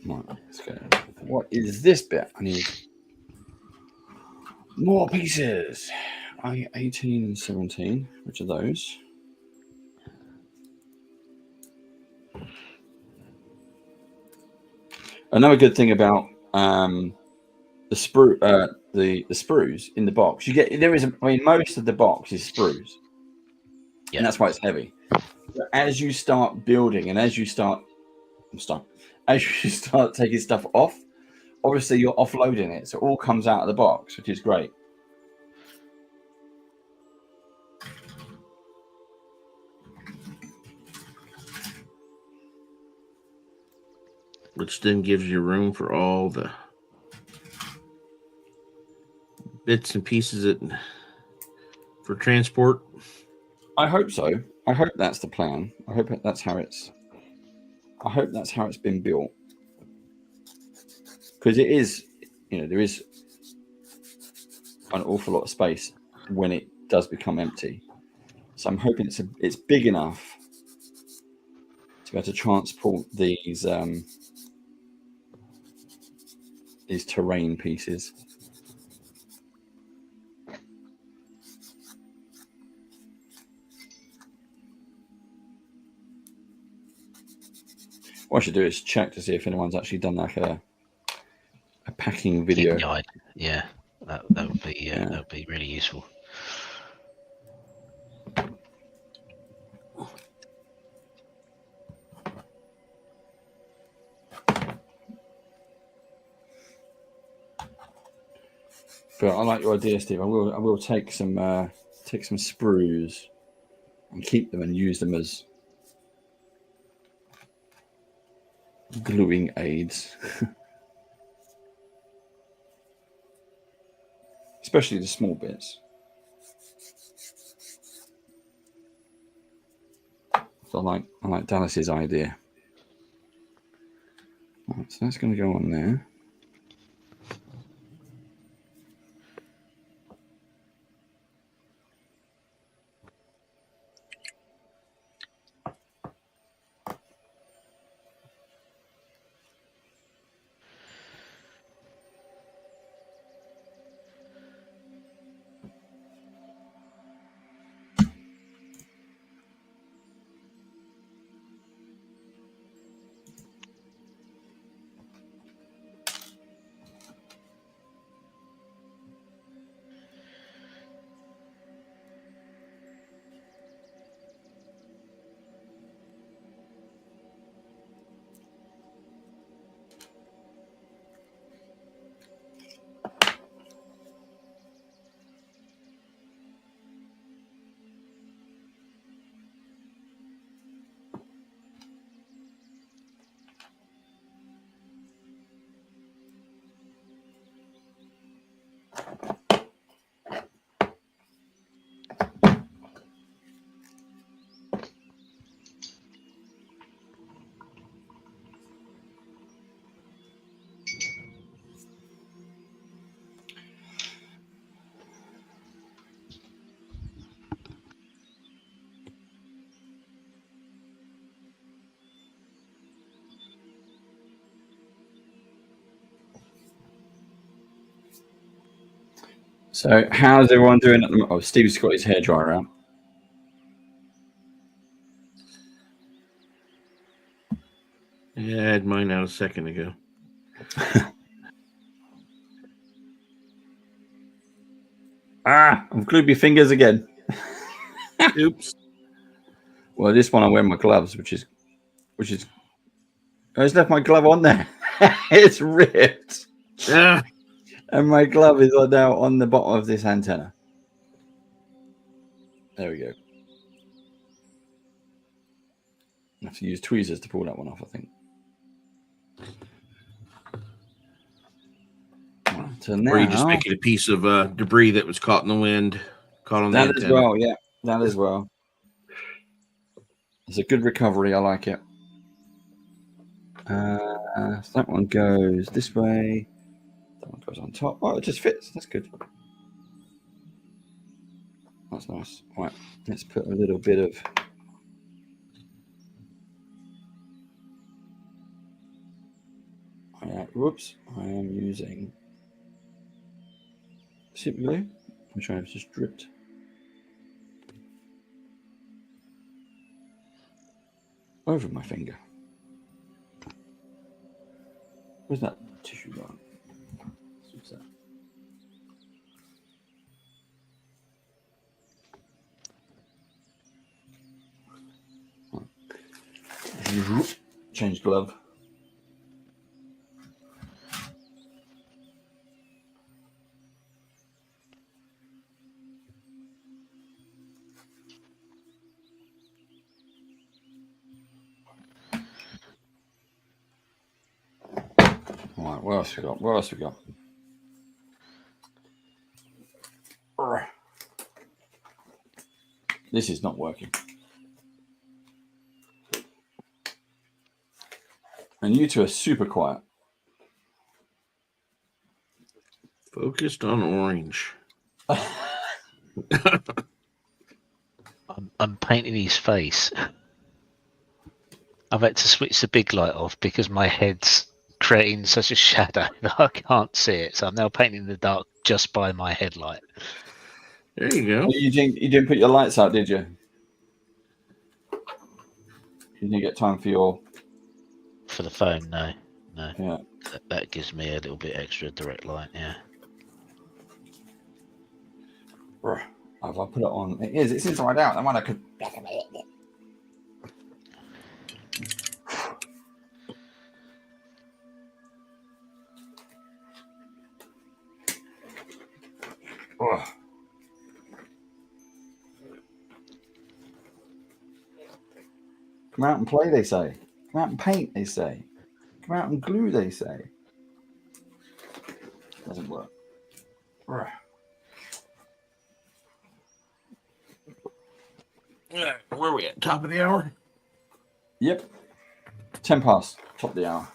Right, let's go. What is this bit? I need more pieces. I 18 and 17. Which are those? Another good thing about the sprues in the box, most of the box is sprues, and that's why it's heavy. But as you start building and as you start taking stuff off, obviously you're offloading it, so it all comes out of the box, which is great. Which then gives you room for all the bits and pieces for transport. I hope so. I hope that's the plan. I hope that's how it's been built. Because it is, there is an awful lot of space when it does become empty. So I'm hoping it's big enough to be able to transport these terrain pieces. What I should do is check to see if anyone's actually done like a packing video. Guide. Yeah, that would be that would be really useful. But I like your idea, Steve. I will take some sprues and keep them and use them as gluing aids. Especially the small bits. So I like Dallas's idea. Right, so that's going to go on there. So how's everyone doing at the moment? Oh, Steve's got his hairdryer out. Yeah, I had mine out a second ago. I've glued my fingers again. Oops. Well, this one I wear my gloves, which is. I just left my glove on there. It's ripped, Ah, and my glove is now on the bottom of this antenna. There we go. I have to use tweezers to pull that one off, I think. So now, or you just making a piece of debris that was caught in the wind, caught on the that as antenna. well, yeah, that as well. It's a good recovery. I like it. So that one goes this way. That one goes on top. Oh, it just fits. That's good. That's nice. Right, let's put a little bit of. Whoops, I am using super glue, which I have just dripped. Over my finger. Where's that tissue gone? What's that? Change glove. All right, what else we got? What else we got? This is not working. And you two are super quiet. Focused on orange. I'm painting his face. I've had to switch the big light off because my head's creating such a shadow that I can't see it. So I'm now painting in the dark just by my headlight. There you go. You didn't put your lights out, did you? You didn't get time for your. For the phone, no. Yeah. That gives me a little bit extra direct light, yeah. If I put it on, it's inside out. That one I could. Come out and play, they say. Come out and paint, they say. Come out and glue, they say. Doesn't work. Where are we at? Top of the hour? Yep. 10 past, top of the hour.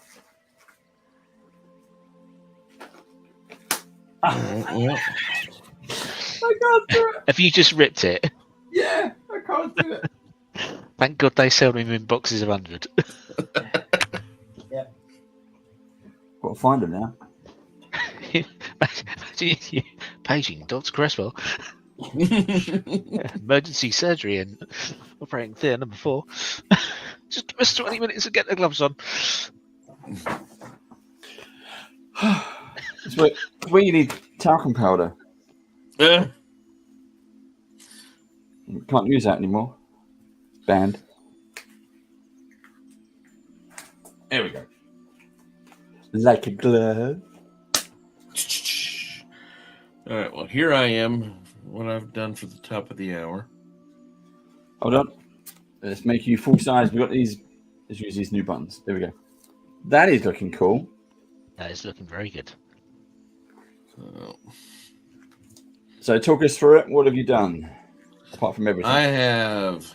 Yeah. I can't do it. Have you just ripped it? Yeah, I can't do it. Thank God they sell them in boxes of 100. Yeah. Got to find them now. Paging Dr. Cresswell. Emergency surgery and operating theatre number 4. Just give us 20 minutes and get the gloves on. It's where you need talcum powder. You can't use that anymore. Banned. There we go. Like a glove. All right, well, here I am, what I've done for the top of the hour. Hold on. Let's make you full size. We've got these. Let's use these new buttons. There we go. That is looking cool. That is looking very good. So talk us through it. What have you done? Apart from everything. I have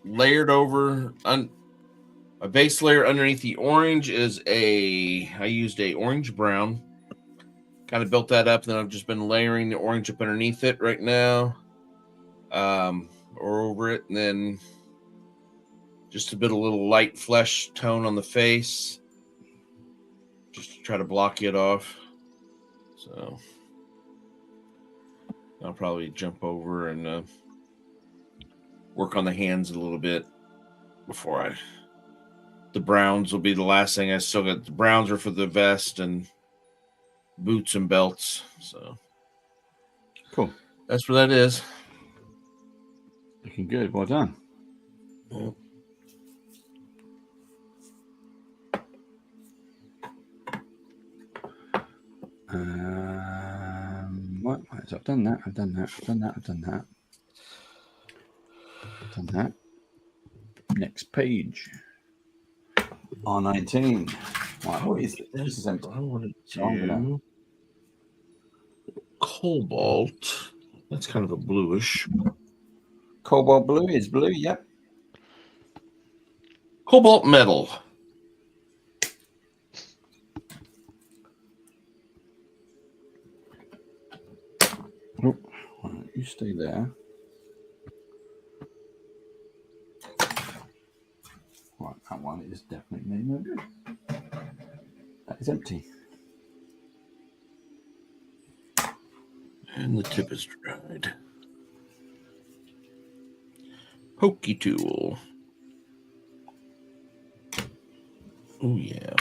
layered over a base layer underneath the orange is I used a orange brown. Kind of built that up, and then I've just been layering the orange up underneath it right now. Or over it, and then just a little light flesh tone on the face. Just to try to block it off. So I'll probably jump over and work on the hands a little bit before the browns will be the last thing. I still got the browns are for the vest and boots and belts. So Cool. That's where that is. Looking good. Well done. Yep. What? So I've done that. I've done that. I've done that. I've done that. I've done that. Next page. R19. Right, what is it? This is empty. I want to So I'm gonna- do cobalt. That's kind of a bluish. Cobalt blue is blue. Yep. Cobalt metal. Oh, right, you stay there. Right, that one is definitely no good. That is empty. And the tip is dried. Pokey tool. Oh, yeah.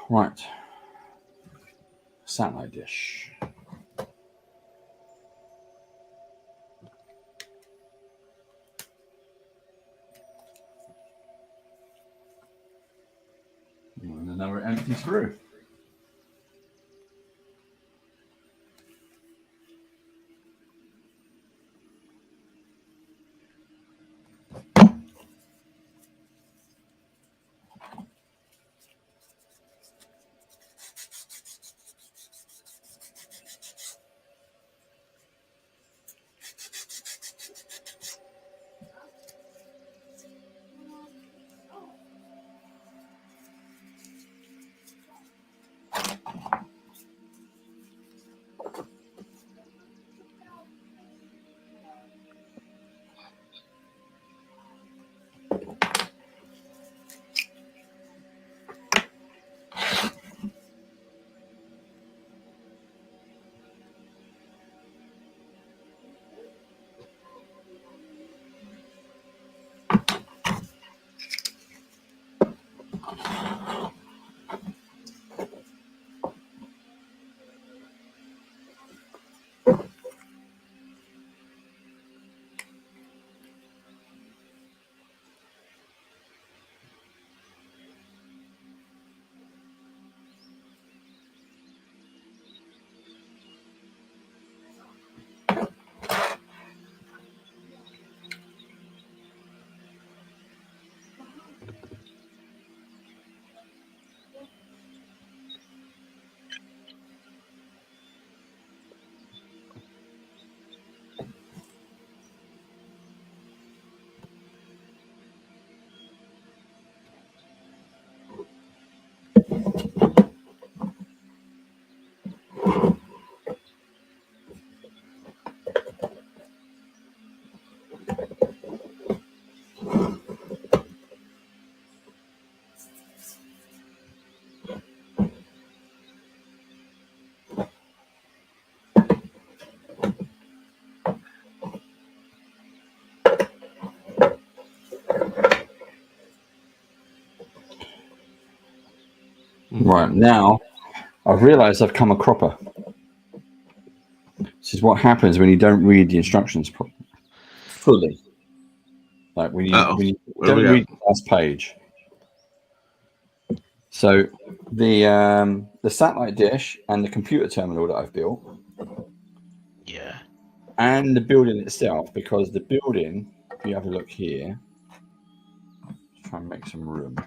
Right. Satellite dish. And another empty screw. Right, now I've realised I've come a cropper. This is what happens when you don't read the instructions fully. Like when you don't read the last page. So the satellite dish and the computer terminal that I've built, Yeah. and the building itself, because the building, if you have a look here, let's try and make some room.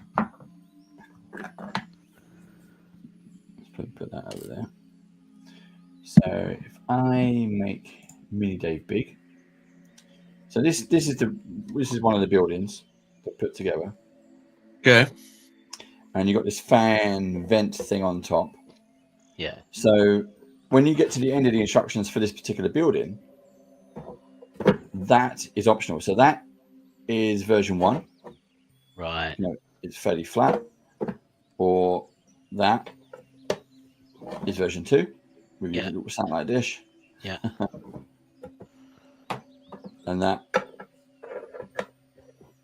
Let's put that over there. So if I make Mini Dave big, so this is one of the buildings that put together. Okay. And you got this fan vent thing on top. Yeah. So when you get to the end of the instructions for this particular building, that is optional. So that is version 1. Right. It's fairly flat. Or that is version 2 with your little satellite dish. Yeah. And that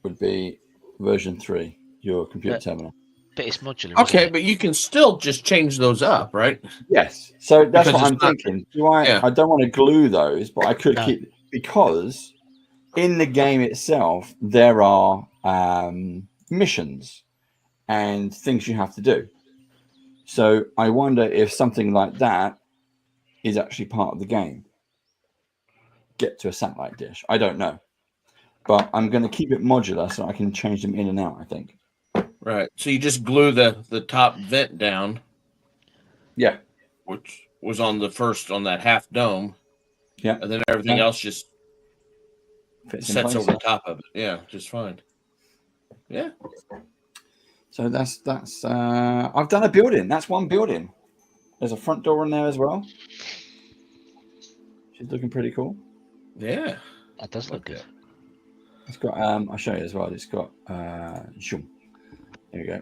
would be version 3, your computer terminal. But it's modular. Okay, but you can still just change those up, right? Yes. So that's Because what I'm it's not- thinking. I don't want to glue those, but I could No. keep, because in the game itself there are missions and things you have to do. So I wonder if something like that is actually part of the game. Get to a satellite dish. I don't know. But I'm going to keep it modular so I can change them in and out, I think. Right. So you just glue the top vent down. Yeah. Which was on that half dome. Yeah. And then everything else just fits in sets place, over the top of it. Yeah, just fine. Yeah. So that's I've done a building. That's one building. There's a front door in there as well. She's looking pretty cool. Yeah. That does look good. It's got I'll show you as well. It's got shoom. There we go.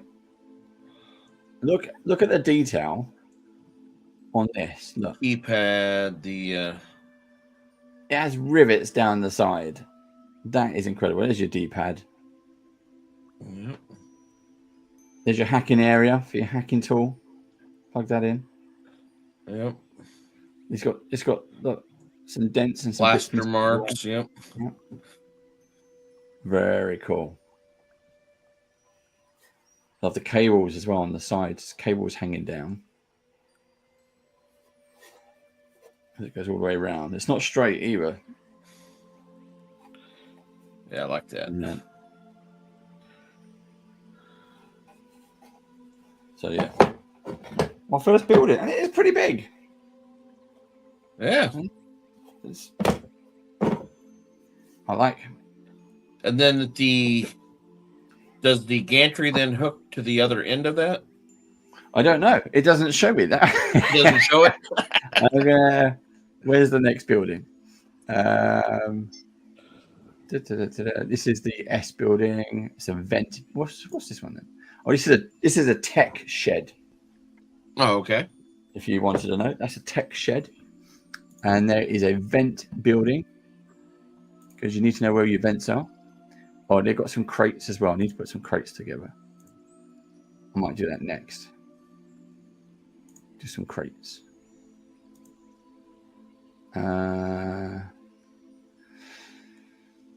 Look at the detail on this. Look. Keypad, it has rivets down the side. That is incredible. There's your D-pad. Yep. There's your hacking area for your hacking tool. Plug that in. Yep. It's got look, some dents and some plaster marks. Yep. Very cool. Love the cables as well on the sides. Cables hanging down. It goes all the way around. It's not straight either. Yeah, I like that. Yeah. So yeah, my first building, and it is pretty big. Yeah. I like. And then does the gantry then hook to the other end of that? I don't know. It doesn't show me that. It doesn't show it. Where's the next building? This is the S building. It's a vent. What's this one then? Oh, this is a tech shed. Oh, okay. If you wanted to know, that's a tech shed, and there is a vent building because you need to know where your vents are. Oh, they've got some crates as well. I need to put some crates together. I might do that next. Do some crates.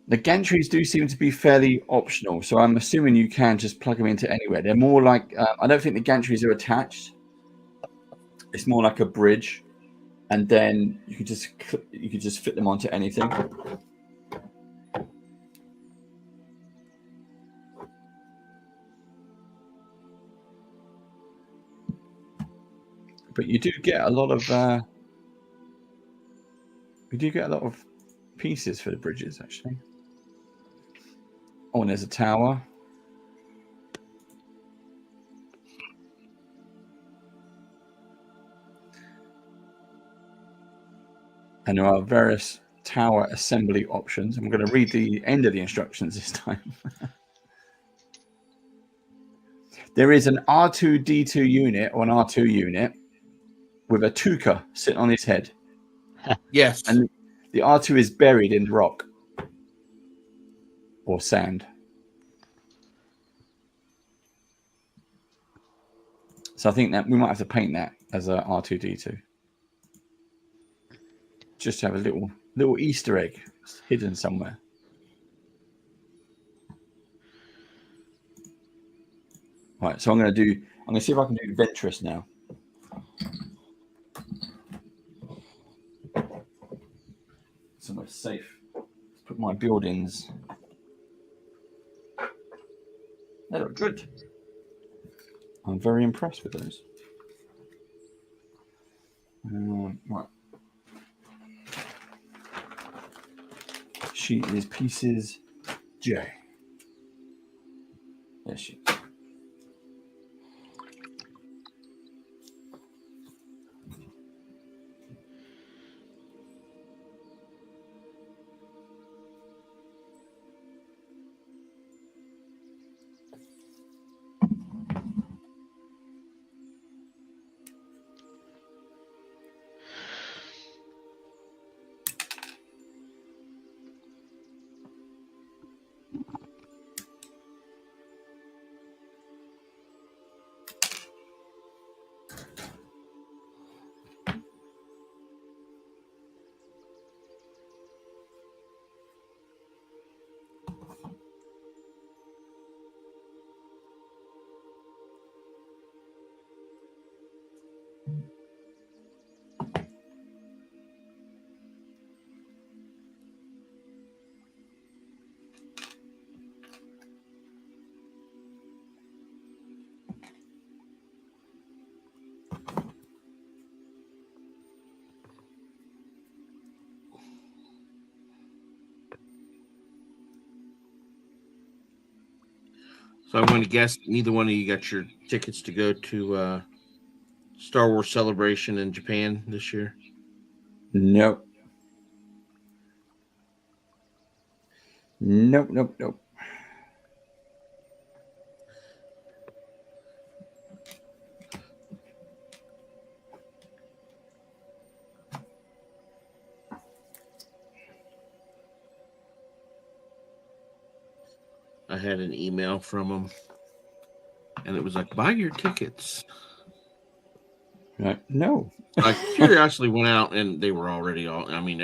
The gantries do seem to be fairly optional, so I'm assuming you can just plug them into anywhere. They're more like I don't think the gantries are attached. It's more like a bridge, and then you could just fit them onto anything. But you do get a lot of pieces for the bridges, actually. Oh, and there's a tower. And there are various tower assembly options. I'm going to read the end of the instructions this time. There is an R2-D2 unit or an R2 unit with a tuka sitting on his head. Yes. And the R2 is buried in rock or sand. So I think that we might have to paint that as a R2D2. Just to have a little Easter egg hidden somewhere. Right, so I'm going to see if I can do Ventress now. Somewhere safe. Let's put my buildings. They look good. I'm very impressed with those. Right. She is pieces J. There she is. So I'm going to guess neither one of you got your tickets to go to Star Wars Celebration in Japan this year. Nope. Nope. I had an email from them, and it was like, buy your tickets. Right. No. I curiously went out, and they were already all. I mean,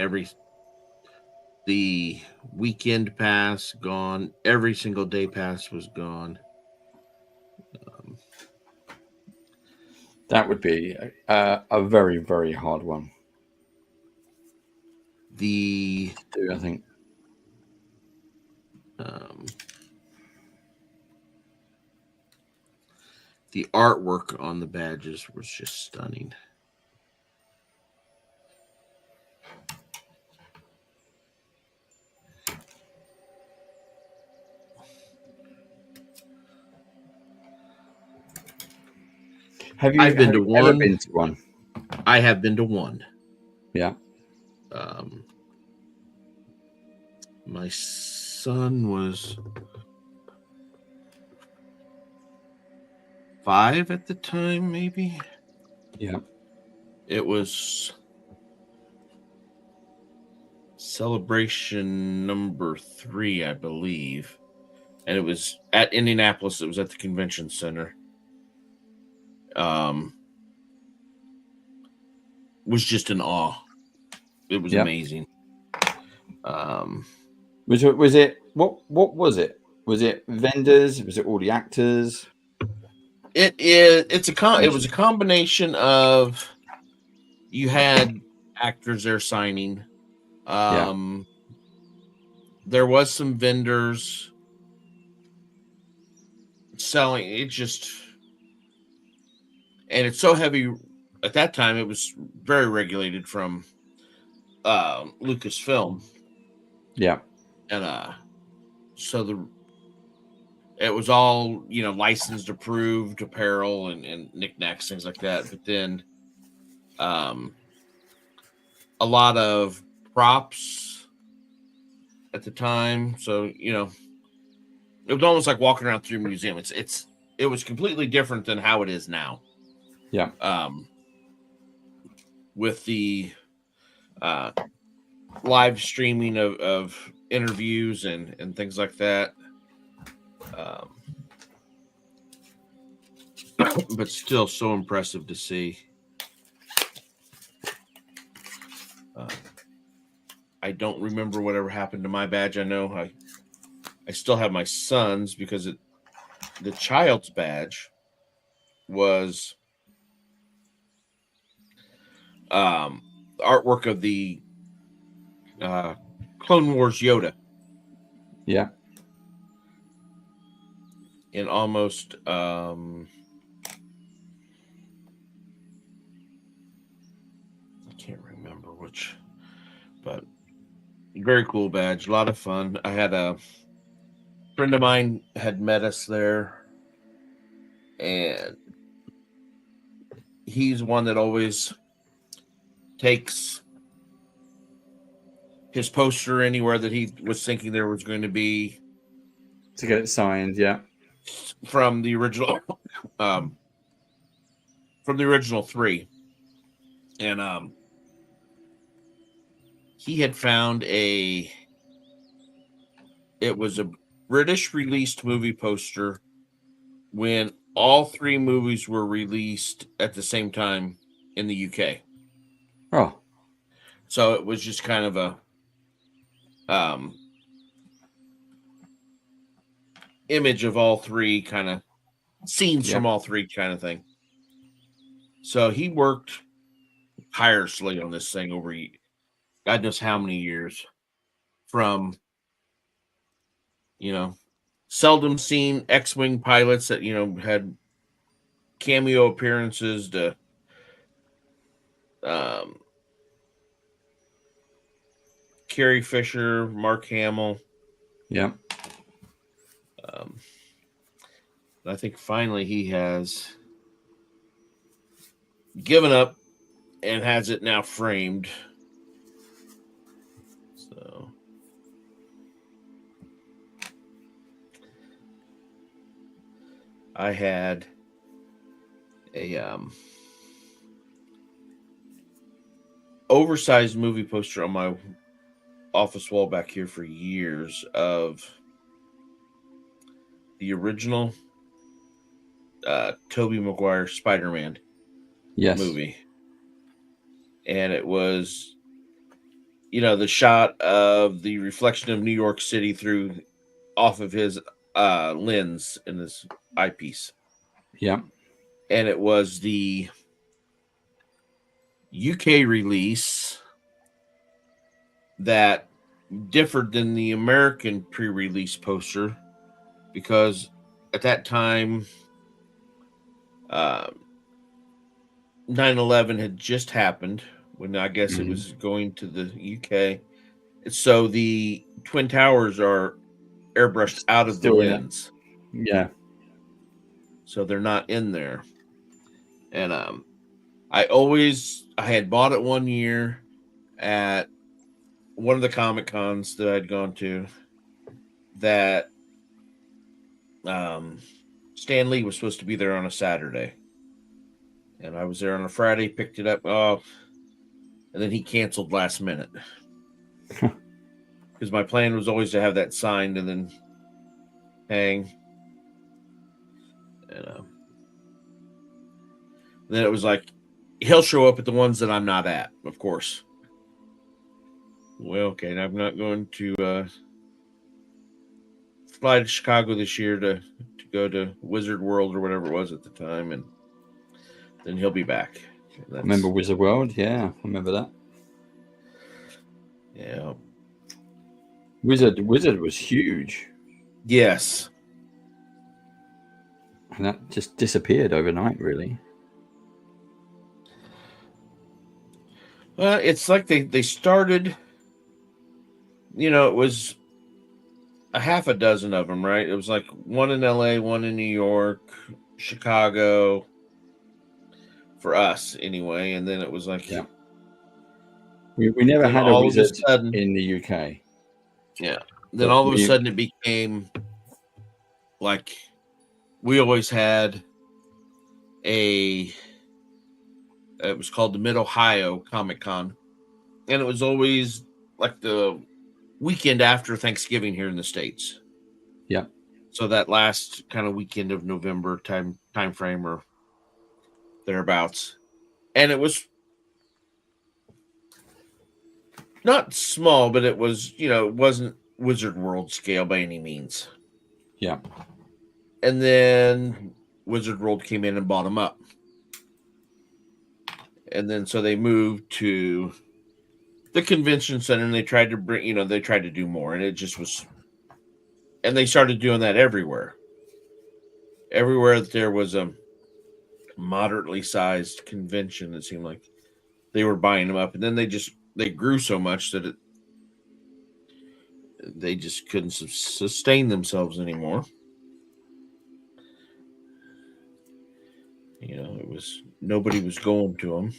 the weekend pass gone. Every single day pass was gone. That would be a very, very hard one. I think. The artwork on the badges was just stunning. I've been to one. Ever been to one? I have been to one. Yeah. My son was 5 at the time, maybe. Yeah. It was celebration number 3, I believe. And it was at Indianapolis. It was at the convention center. Was just in awe. It was amazing. Was it what was it? Was it vendors? Was it all the actors? It was a combination of, you had actors there signing. There was some vendors selling. It just, and it's so heavy at that time. It was very regulated from Lucasfilm. Yeah. And so it was all, licensed, approved apparel and knickknacks, things like that. But then a lot of props at the time. So, it was almost like walking around through a museum. It was completely different than how it is now. Yeah. With the live streaming of interviews and things like that. but still so impressive to see. I don't remember whatever happened to my badge. I know I still have my son's because the child's badge was artwork of the Clone Wars Yoda. Yeah. In almost I can't remember which, but very cool badge, a lot of fun. I had a friend of mine had met us there, and he's one that always takes his poster anywhere that he was thinking there was going to be To get it signed, yeah. From the original three. And he had found it was a British released movie poster when all three movies were released at the same time in the UK. Oh. So it was just kind of a image of all three, kind of scenes from all three kind of thing. So he worked tirelessly on this thing over God knows how many years, from seldom seen X-Wing pilots that had cameo appearances to Carrie Fisher, Mark Hamill. Yeah. I think finally he has given up and has it now framed. So I had a oversized movie poster on my office wall back here for years of the original Tobey Maguire Spider-Man movie. And it was, the shot of the reflection of New York City off of his lens in his eyepiece. Yeah. And it was the UK release that differed than the American pre-release poster, because at that time 9/11 had just happened, when I guess it was going to the UK. So the Twin Towers are airbrushed out of the lens. Yeah. So they're not in there. And I had bought it one year at one of the Comic Cons that I'd gone to, that Stan Lee was supposed to be there on a Saturday. And I was there on a Friday, picked it up. And then he canceled last minute. Because my plan was always to have that signed and then hang. And then it was like, he'll show up at the ones that I'm not at, of course. Well, okay, I'm not going to fly to Chicago this year to go to Wizard World or whatever it was at the time, and then he'll be back. Remember Wizard World? Yeah, I remember that. Yeah. Wizard was huge. Yes. And that just disappeared overnight, really. Well, it's like they started, it was a half a dozen of them, right? It was like one in LA, one in New York, Chicago, for us anyway. And then it was like, we never had a Wizard in the UK. Yeah. Then all of a sudden it became like, we always had it was called the Mid-Ohio Comic Con. And it was always like the weekend after Thanksgiving here in the States. Yeah. So that last kind of weekend of November time frame, or thereabouts, and it was not small, but it was, it wasn't Wizard World scale by any means. Yeah. And then Wizard World came in and bought them up. And then so they moved to the convention center, and they tried to bring, they tried to do more, and it just was, and they started doing that everywhere. Everywhere that there was a moderately sized convention, it seemed like they were buying them up, and then they grew so much that they just couldn't sustain themselves anymore. Nobody was going to them.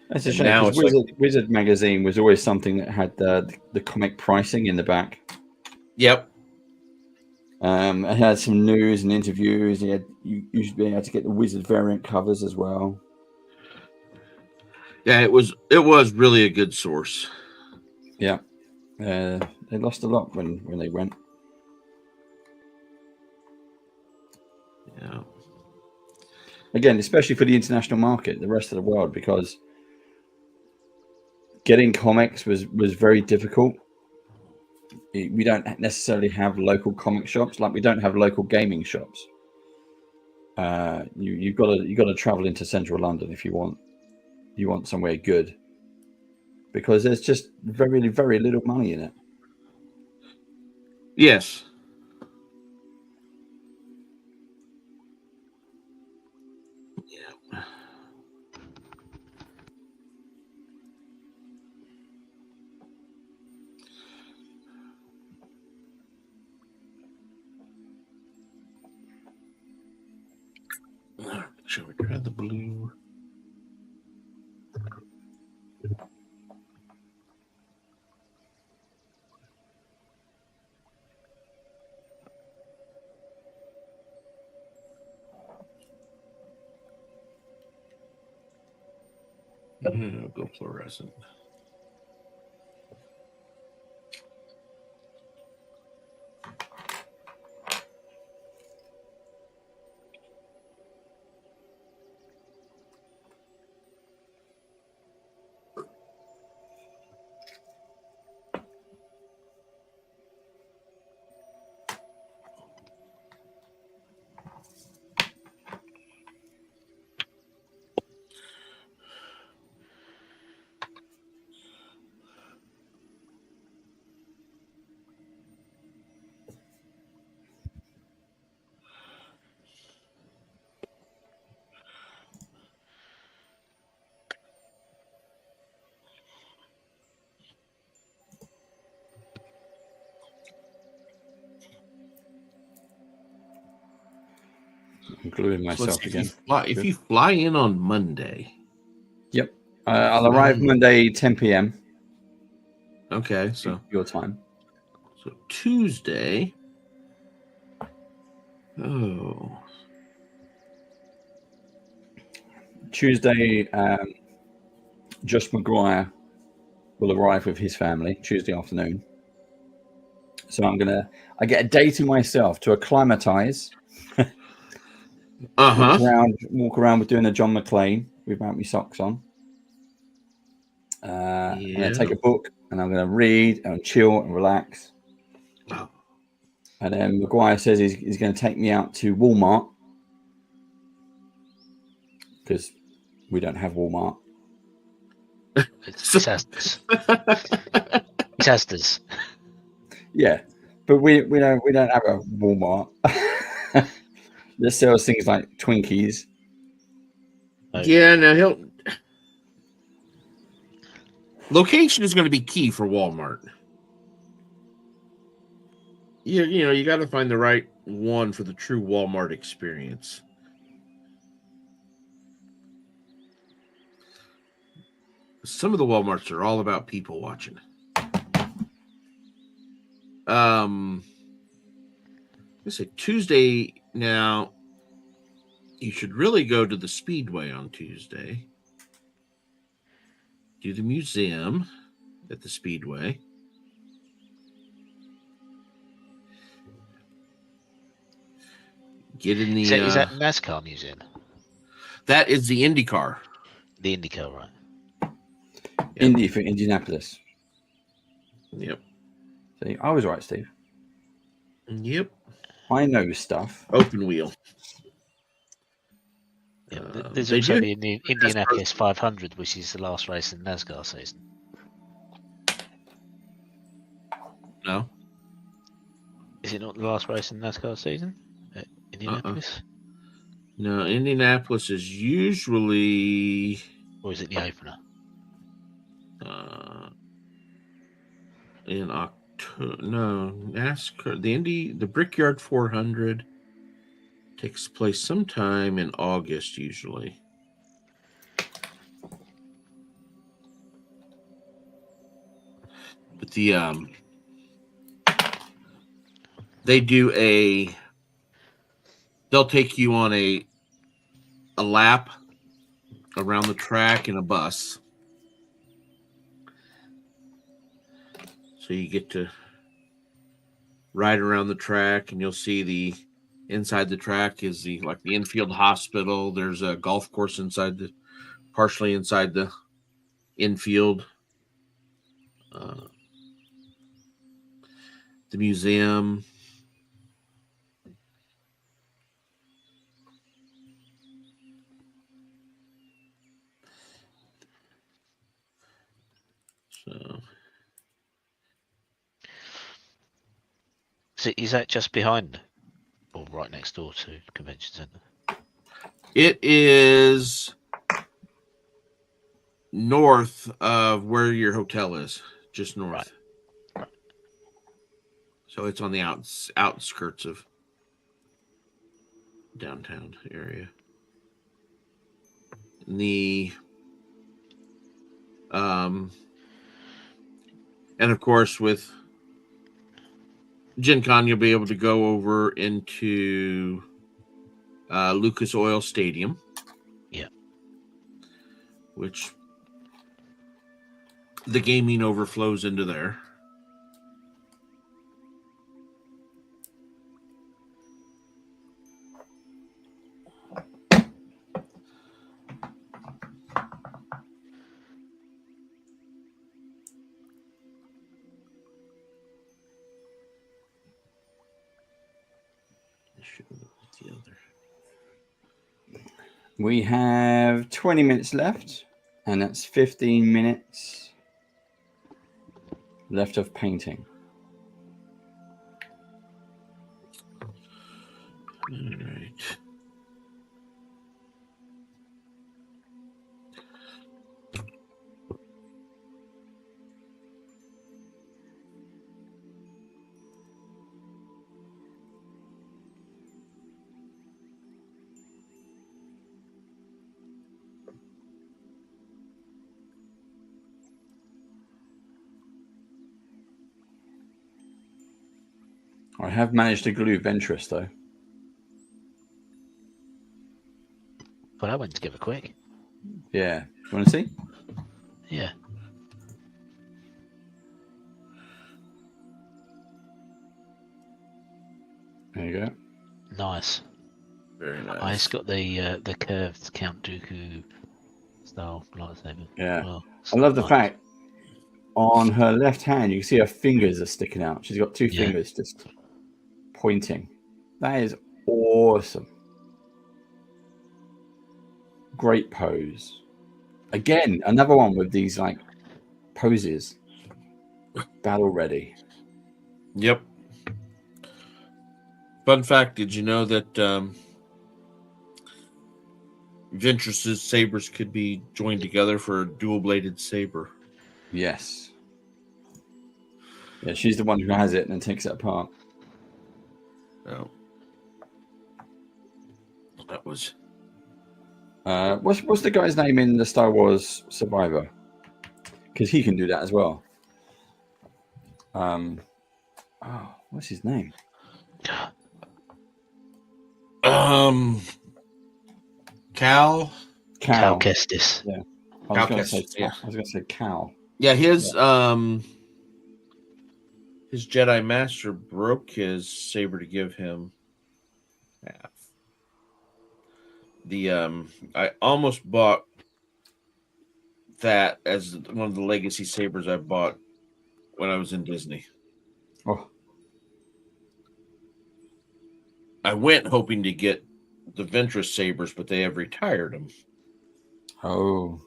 That's a shame, because Wizard magazine was always something that had the comic pricing in the back. Yep. It had some news and interviews. You should be able to get the Wizard variant covers as well. Yeah, it was really a good source. Yeah. They lost a lot when they went. Yeah. Again, especially for the international market, the rest of the world, because getting comics was very difficult. We don't necessarily have local comic shops, like we don't have local gaming shops. You've got to travel into central London if you want somewhere good, because there's just very, very little money in it. Yes. Yeah. Shall we try the blue? Go fluorescent. Including myself again. If you fly in on Monday. Yep. I'll arrive Monday 10 p.m. Okay, so your time. So Tuesday. Oh. Tuesday, Josh McGuire will arrive with his family Tuesday afternoon. So I get a day to myself to acclimatize. Walk around with doing a John McClane without my socks on. I'm going to take a book and I'm going to read and chill and relax. Oh. And then McGuire says he's going to take me out to Walmart, because we don't have Walmart. It's testers. Testers. Yeah, but we don't have a Walmart. That sells things like Twinkies. Yeah, no, location is going to be key for Walmart. You got to find the right one for the true Walmart experience. Some of the Walmarts are all about people watching. Let's say Tuesday. Now, you should really go to the Speedway on Tuesday. Do the museum at the Speedway. Get in the. Is that NASCAR museum? That is the IndyCar. The IndyCar, right? Yep. Indy for Indianapolis. Yep. See, I was right, Steve. Yep. I know stuff. Open wheel. Yeah, there's they also do. the Indianapolis 500, which is the last race in the NASCAR season. No. Is it not the last race in the NASCAR season? Indianapolis? No, Indianapolis is usually. Or is it the opener? In October. No, NASCAR. The Brickyard 400 takes place sometime in August, usually. But they do they'll take you on a lap around the track in a bus. So you get to ride around the track, and you'll see inside the track is the infield hospital. There's a golf course partially inside the infield. The museum. So is that just behind or right next door to Convention Centre? It is north of where your hotel is, just north. Right. So it's on the outskirts of downtown area. And of course with Gen Con, you'll be able to go over into Lucas Oil Stadium. Yeah. Which the gaming overflows into there. We have 20 minutes left, and that's 15 minutes left of painting. All right. I have managed to glue Ventress, though. Well, that went together quick. Yeah. You want to see? Yeah. There you go. Nice. Very nice. It's got the curved Count Dooku style lightsaber. Yeah. Well, I love the nice. fact on her left hand, you can see her fingers are sticking out. She's got two Yeah. fingers just pointing. That is awesome. Great pose. Again, another one with these like poses. Battle ready. Yep. Fun fact, did you know that Ventress's sabers could be joined together for a dual-bladed saber? Yes. Yeah, she's the one who has it and then takes it apart. Oh. That was... What's the guy's name in the Star Wars Survivor? Because he can do that as well. What's his name? Cal Kestis. Yeah. I was going to say Cal. Yeah, his Jedi Master broke his saber to give him half. I almost bought that as one of the legacy sabers I bought when I was in Disney. Oh, I went hoping to get the Ventress sabers, but they have retired them. oh.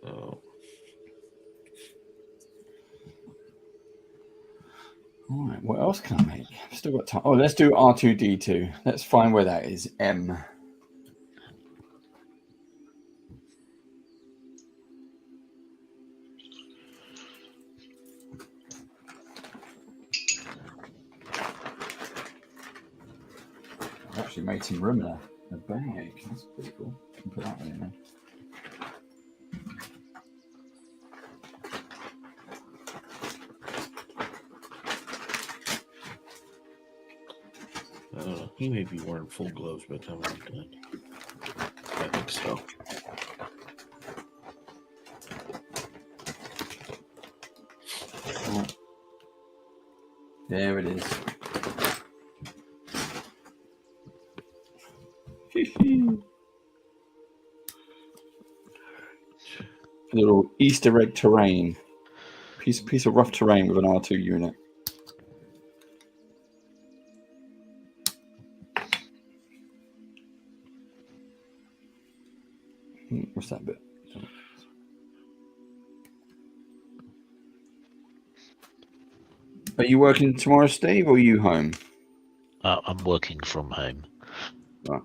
Oh. All right, what else can I make? I've still got time. Oh, let's do R2D2. Let's find where that is. M. I've actually made some room there. A bag. That's pretty cool. I can put that one in there. I don't know. He may be wearing full gloves by the time I'm done. I think so. Oh. There it is. Little Easter egg terrain. Piece of rough terrain with an R2 unit. What's that bit? Are you working tomorrow, Steve, or are you home? I'm working from home. Right.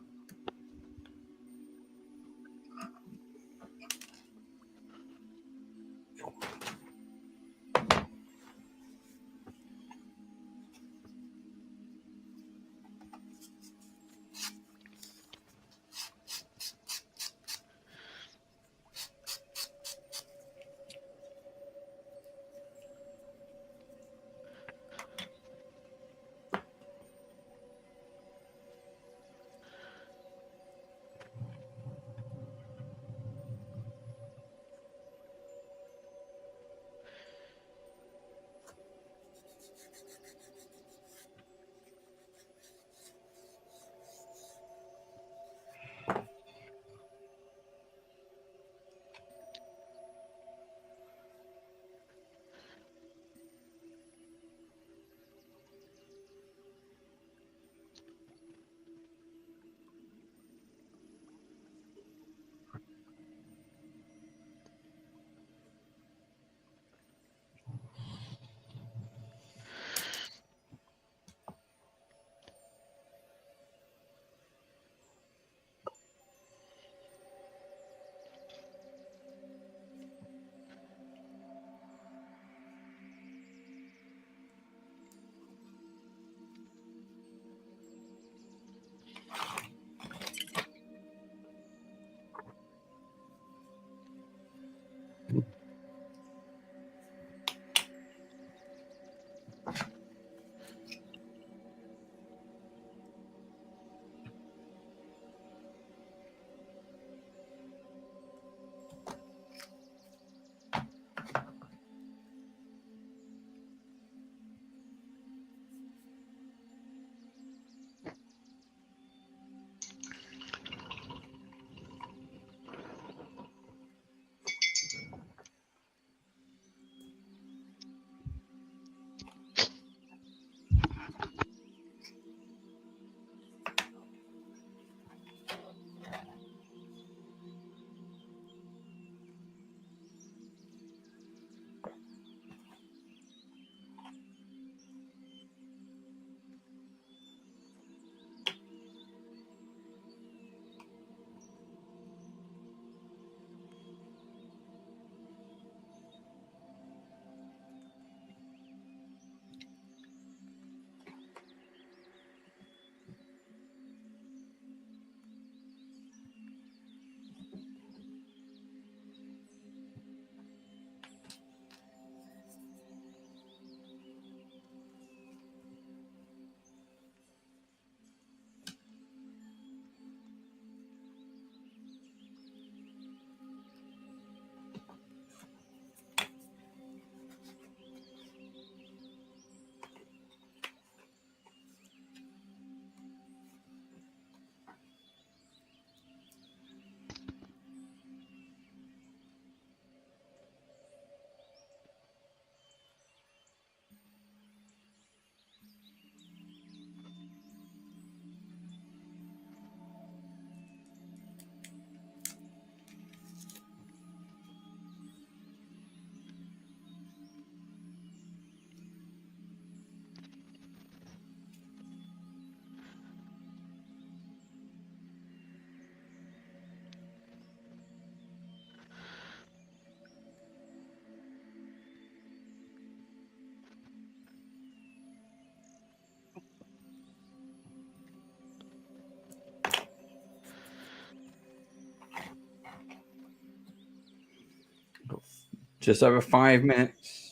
Just over 5 minutes.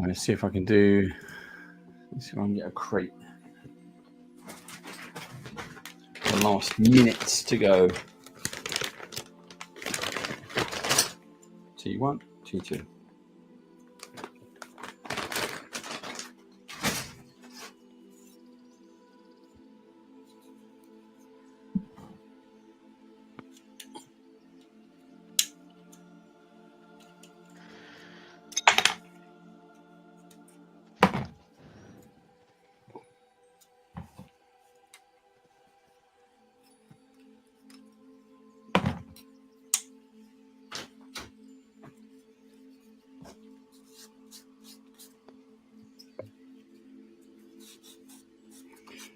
Let's see if I can do. Let's see if I can get a crate. The last minutes to go. T1, T2.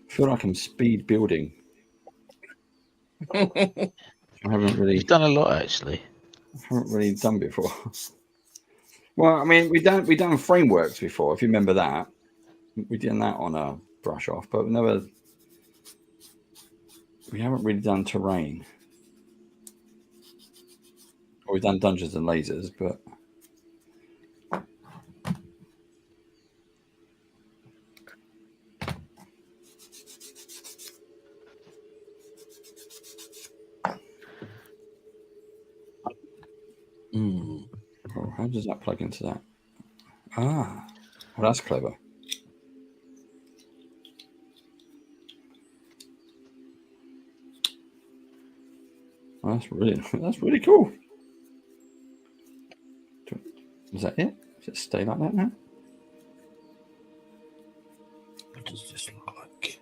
I feel like I'm speed building. I haven't really. You've done a lot, actually. I haven't really done before. Well, I mean, we done frameworks before. If you remember that, we did that on a brush off, but we haven't really done terrain. Or we've done dungeons and lasers, but. Oh, how does that plug into that? Ah, well, that's clever. Well, that's really cool. Is that it? Does it stay like that now? What does this look like?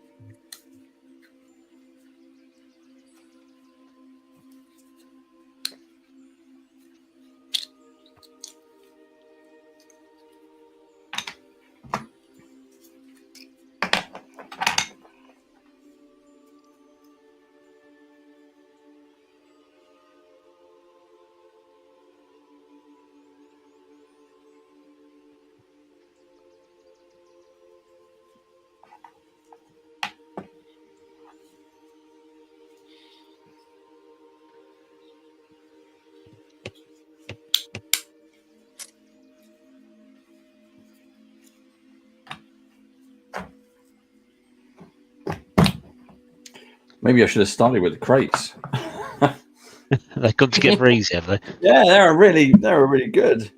Maybe I should have started with the crates. They've gone together easy, have they? Yeah, they were really good.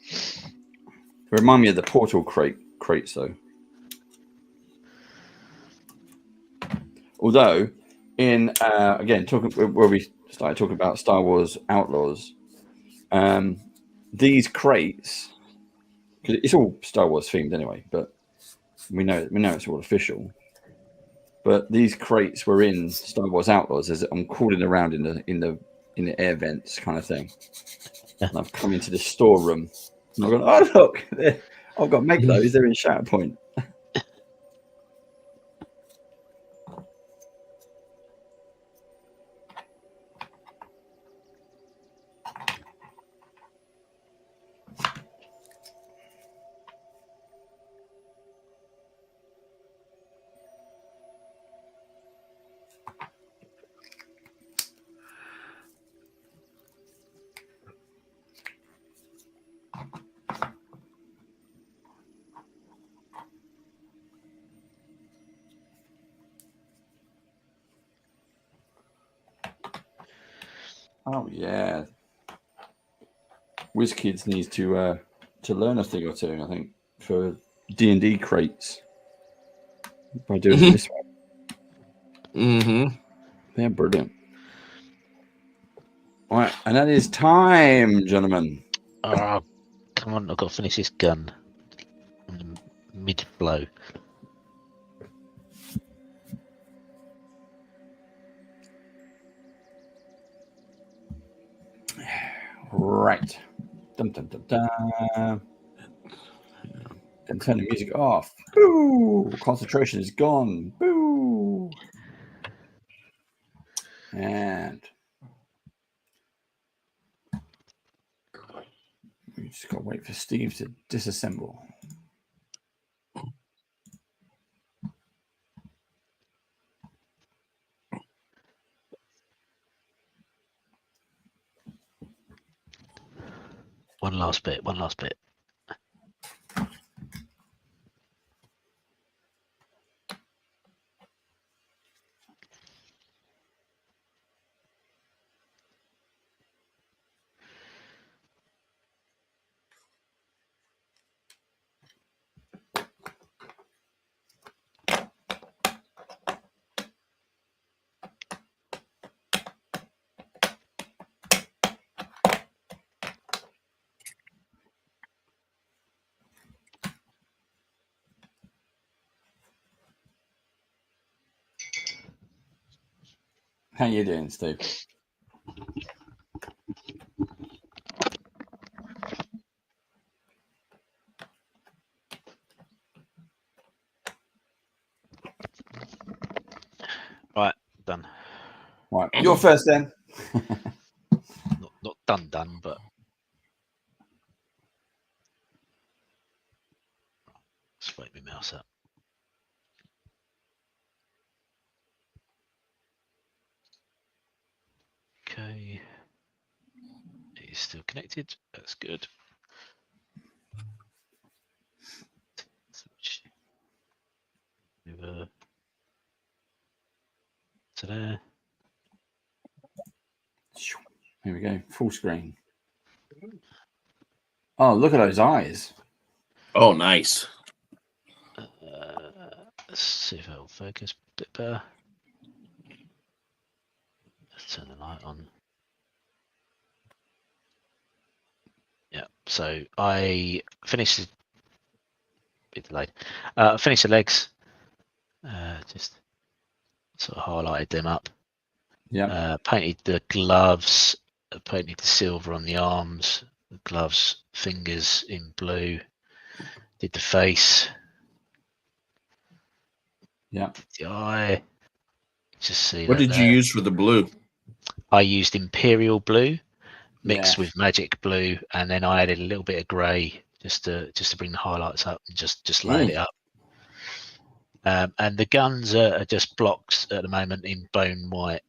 They remind me of the portal crates though. Although, in again talking where we started talking about Star Wars Outlaws, these crates, because it's all Star Wars themed anyway, but we know it's all official. But these crates were in Star Wars Outlaws as I'm crawling around in the air vents kind of thing. Yeah. And I've come into the storeroom and I've gone, oh look, I've got to make those. They're in Shatterpoint. Oh yeah, WizKids needs to learn a thing or two. I think for D&D crates by doing it this way. Mm-hmm. They're brilliant. All right, and that is time, gentlemen. Oh, come on! I've got to finish this gun. Mid blow. Right. Dun, dun, dun, dun. And turn the music off. Boo! Concentration is gone. Boo! And we just got to wait for Steve to disassemble. One last bit. How you doing, Steve? Right, done. Right, you're first then. Not done, but let's wake my mouse up. Okay, it is still connected. That's good. Over to there. Here we go. Full screen. Oh, look at those eyes. Oh, nice. Let's see if it'll focus a bit better. Let's turn the light on. Yeah, so I finished a bit delayed. Finished the legs. Just sort of highlighted them up. Yeah. Painted the gloves, painted the silver on the arms, the gloves, fingers in blue. Did the face. Yeah. Did the eye. Just see. What did you use for the blue? I used Imperial blue mixed Yeah. with magic blue, and then I added a little bit of grey just to bring the highlights up and just laid it up. And the guns are just blocks at the moment in bone white,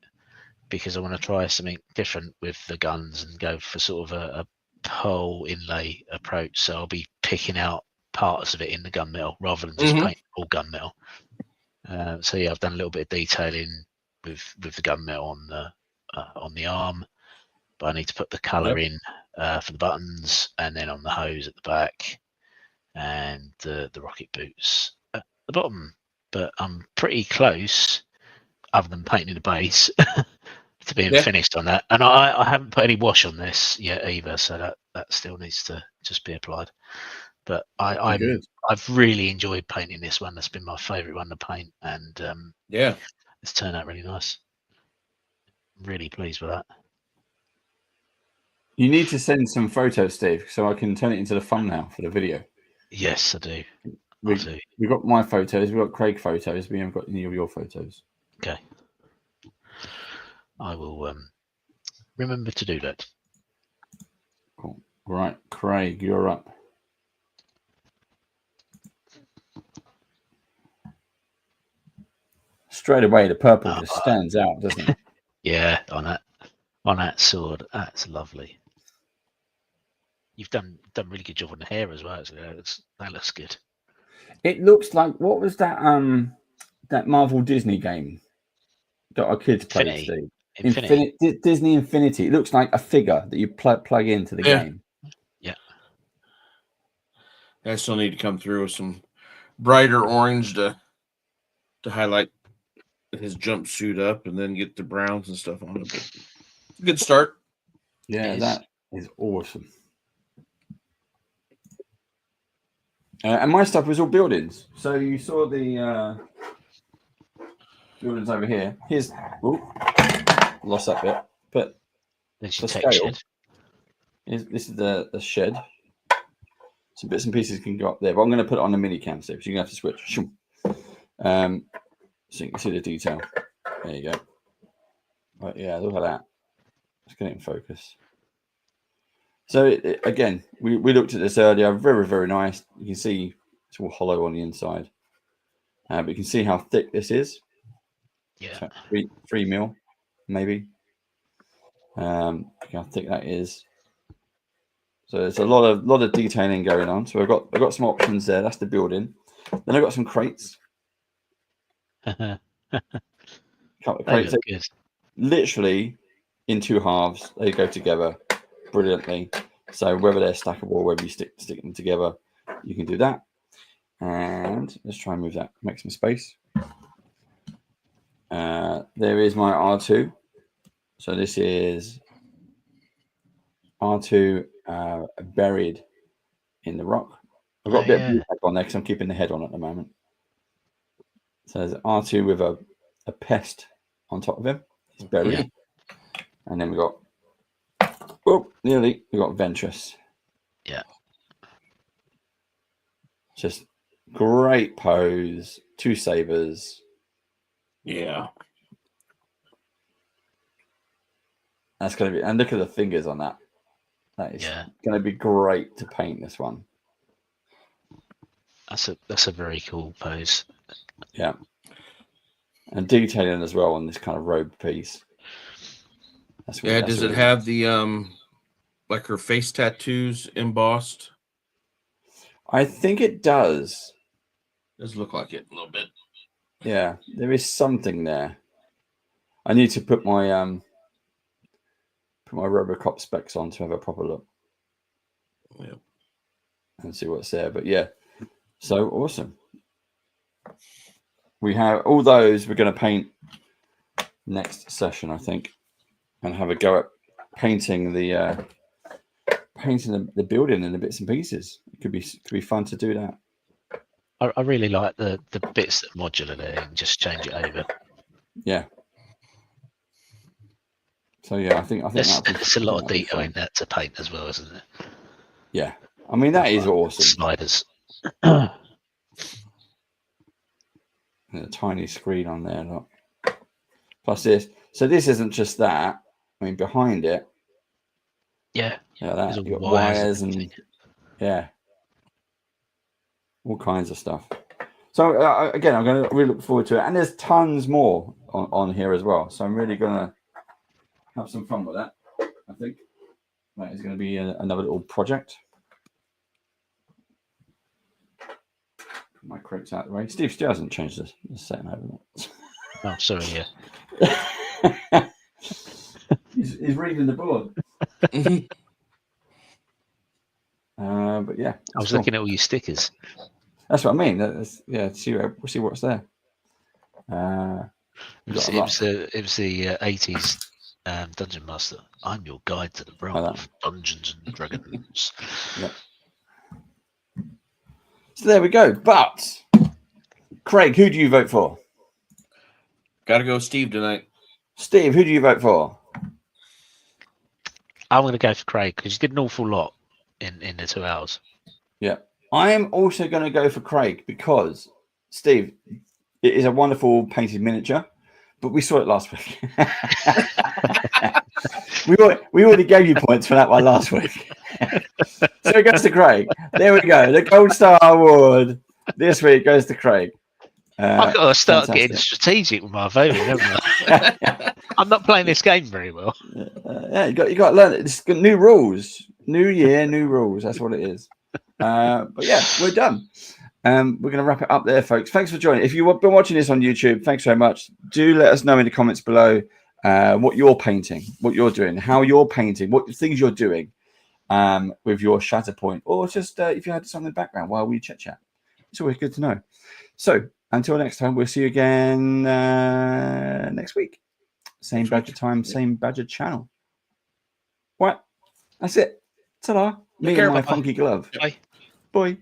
because I want to try something different with the guns and go for sort of a pearl inlay approach. So I'll be picking out parts of it in the gunmetal rather than just painting all gunmetal. So yeah, I've done a little bit of detailing with the gunmetal on the arm, but I need to put the colour in for the buttons, and then on the hose at the back, and the rocket boots at the bottom. But I'm pretty close, other than painting the base, to being finished on that. And I haven't put any wash on this yet either, so that still needs to just be applied. But I've really enjoyed painting this one. That's been my favourite one to paint, and it's turned out really nice. Really pleased with that. You need to send some photos, Steve, so I can turn it into the thumbnail for the video. Yes, I do. We've got my photos, we've got Craig photos, we haven't got any of your photos. Okay. I will remember to do that. Cool. Right, Craig, you're up. Straight away, the purple just stands out, doesn't it? Yeah, on that sword, that's lovely. You've done a really good job on the hair as well. Actually, that looks good. It looks like, what was that that Marvel Disney game that our kids played, Steve? Disney Infinity. It looks like a figure that you plug into the game. Yeah. I still need to come through with some brighter orange to highlight his jumpsuit up, and then get the browns and stuff on it. But good start. Yeah, that is awesome. And my stuff was all buildings. So you saw the buildings over here. Here's lost that bit, but the scale. This is the shed. Some bits and pieces can go up there, but I'm going to put it on the mini cam, so you're going to have to switch. So you can see the detail. There you go. But yeah, look at that. Let's get it in focus. So again, we looked at this earlier. Very, very nice. You can see it's all hollow on the inside. But you can see how thick this is. Yeah. So 3 mil, maybe. How thick that is. So there's a lot of detailing going on. So I've got some options there. That's the building. Then I've got some crates. Couple of crates. Literally in 2 halves. They go together brilliantly. So whether they're stackable, whether you stick them together, you can do that. And let's try and move that. Make some space. There is my R2. So this is R2 buried in the rock. I've got a bit of blue tack on there because I'm keeping the head on at the moment. So there's R2 with a pest on top of him. He's buried. Yeah. And then we got we got Ventress. Yeah. Just great pose. 2 sabers. Yeah. That's gonna be, and look at the fingers on that. That is gonna be great to paint this one. That's a very cool pose. Yeah. And detailing as well on this kind of robe piece. Does it have the like her face tattoos embossed? I think it does. Does look like it a little bit. Yeah, there is something there. I need to put my Robocop specs on to have a proper look. Yeah. And see what's there. But yeah, so awesome. We have all those we're going to paint next session, I think, and have a go at painting the building and the bits and pieces. It could be fun to do that. I really like the bits that are modular there and just change it over. Yeah. So yeah, I think there's a lot of detail in that to paint as well, isn't it? Yeah, I mean that is awesome. Sliders. And a tiny screen on there. Look. Plus this. So this isn't just that. I mean, behind it. Yeah. That you've got wires and all kinds of stuff. So again, I'm going to really look forward to it. And there's tons more on here as well. So I'm really going to have some fun with that. I think that is going to be another little project. My crates out of the way. Steve still hasn't changed the setting over Oh, sorry, yeah. that. he's reading the board. But yeah, I was cool. looking at all your stickers. That's what I mean. See what's there. It was the 80s Dungeon Master. I'm your guide to the realm of Dungeons and Dragons. Yeah. So there we go. But Craig, who do you vote for? Gotta go Steve tonight. Steve, who do you vote for? I'm going to go for Craig because you did an awful lot in the 2 hours. Yeah. I'm also going to go for Craig because, Steve, it is a wonderful painted miniature, but we saw it last week. we already gave you points for that one last week. So it goes to Craig. There we go. The Gold Star Award this week goes to Craig. I've got to start fantastic. getting strategic with my voting, haven't I? I'm not playing this game very well. Yeah, you got to learn it. It's got new rules. New year, new rules. That's what it is. But yeah, we're done. We're going to wrap it up there, folks. Thanks for joining. If you've been watching this on YouTube, thanks very much. Do let us know in the comments below what you're painting, what you're doing, how you're painting, what things you're doing with your Shatterpoint, or just if you had something in the background while we chat. It's always good to know. So until next time, we'll see you again next week. Same Badger time, same Badger channel. Right, that's it. Ta-da. Me and my funky glove. Bye. Bye.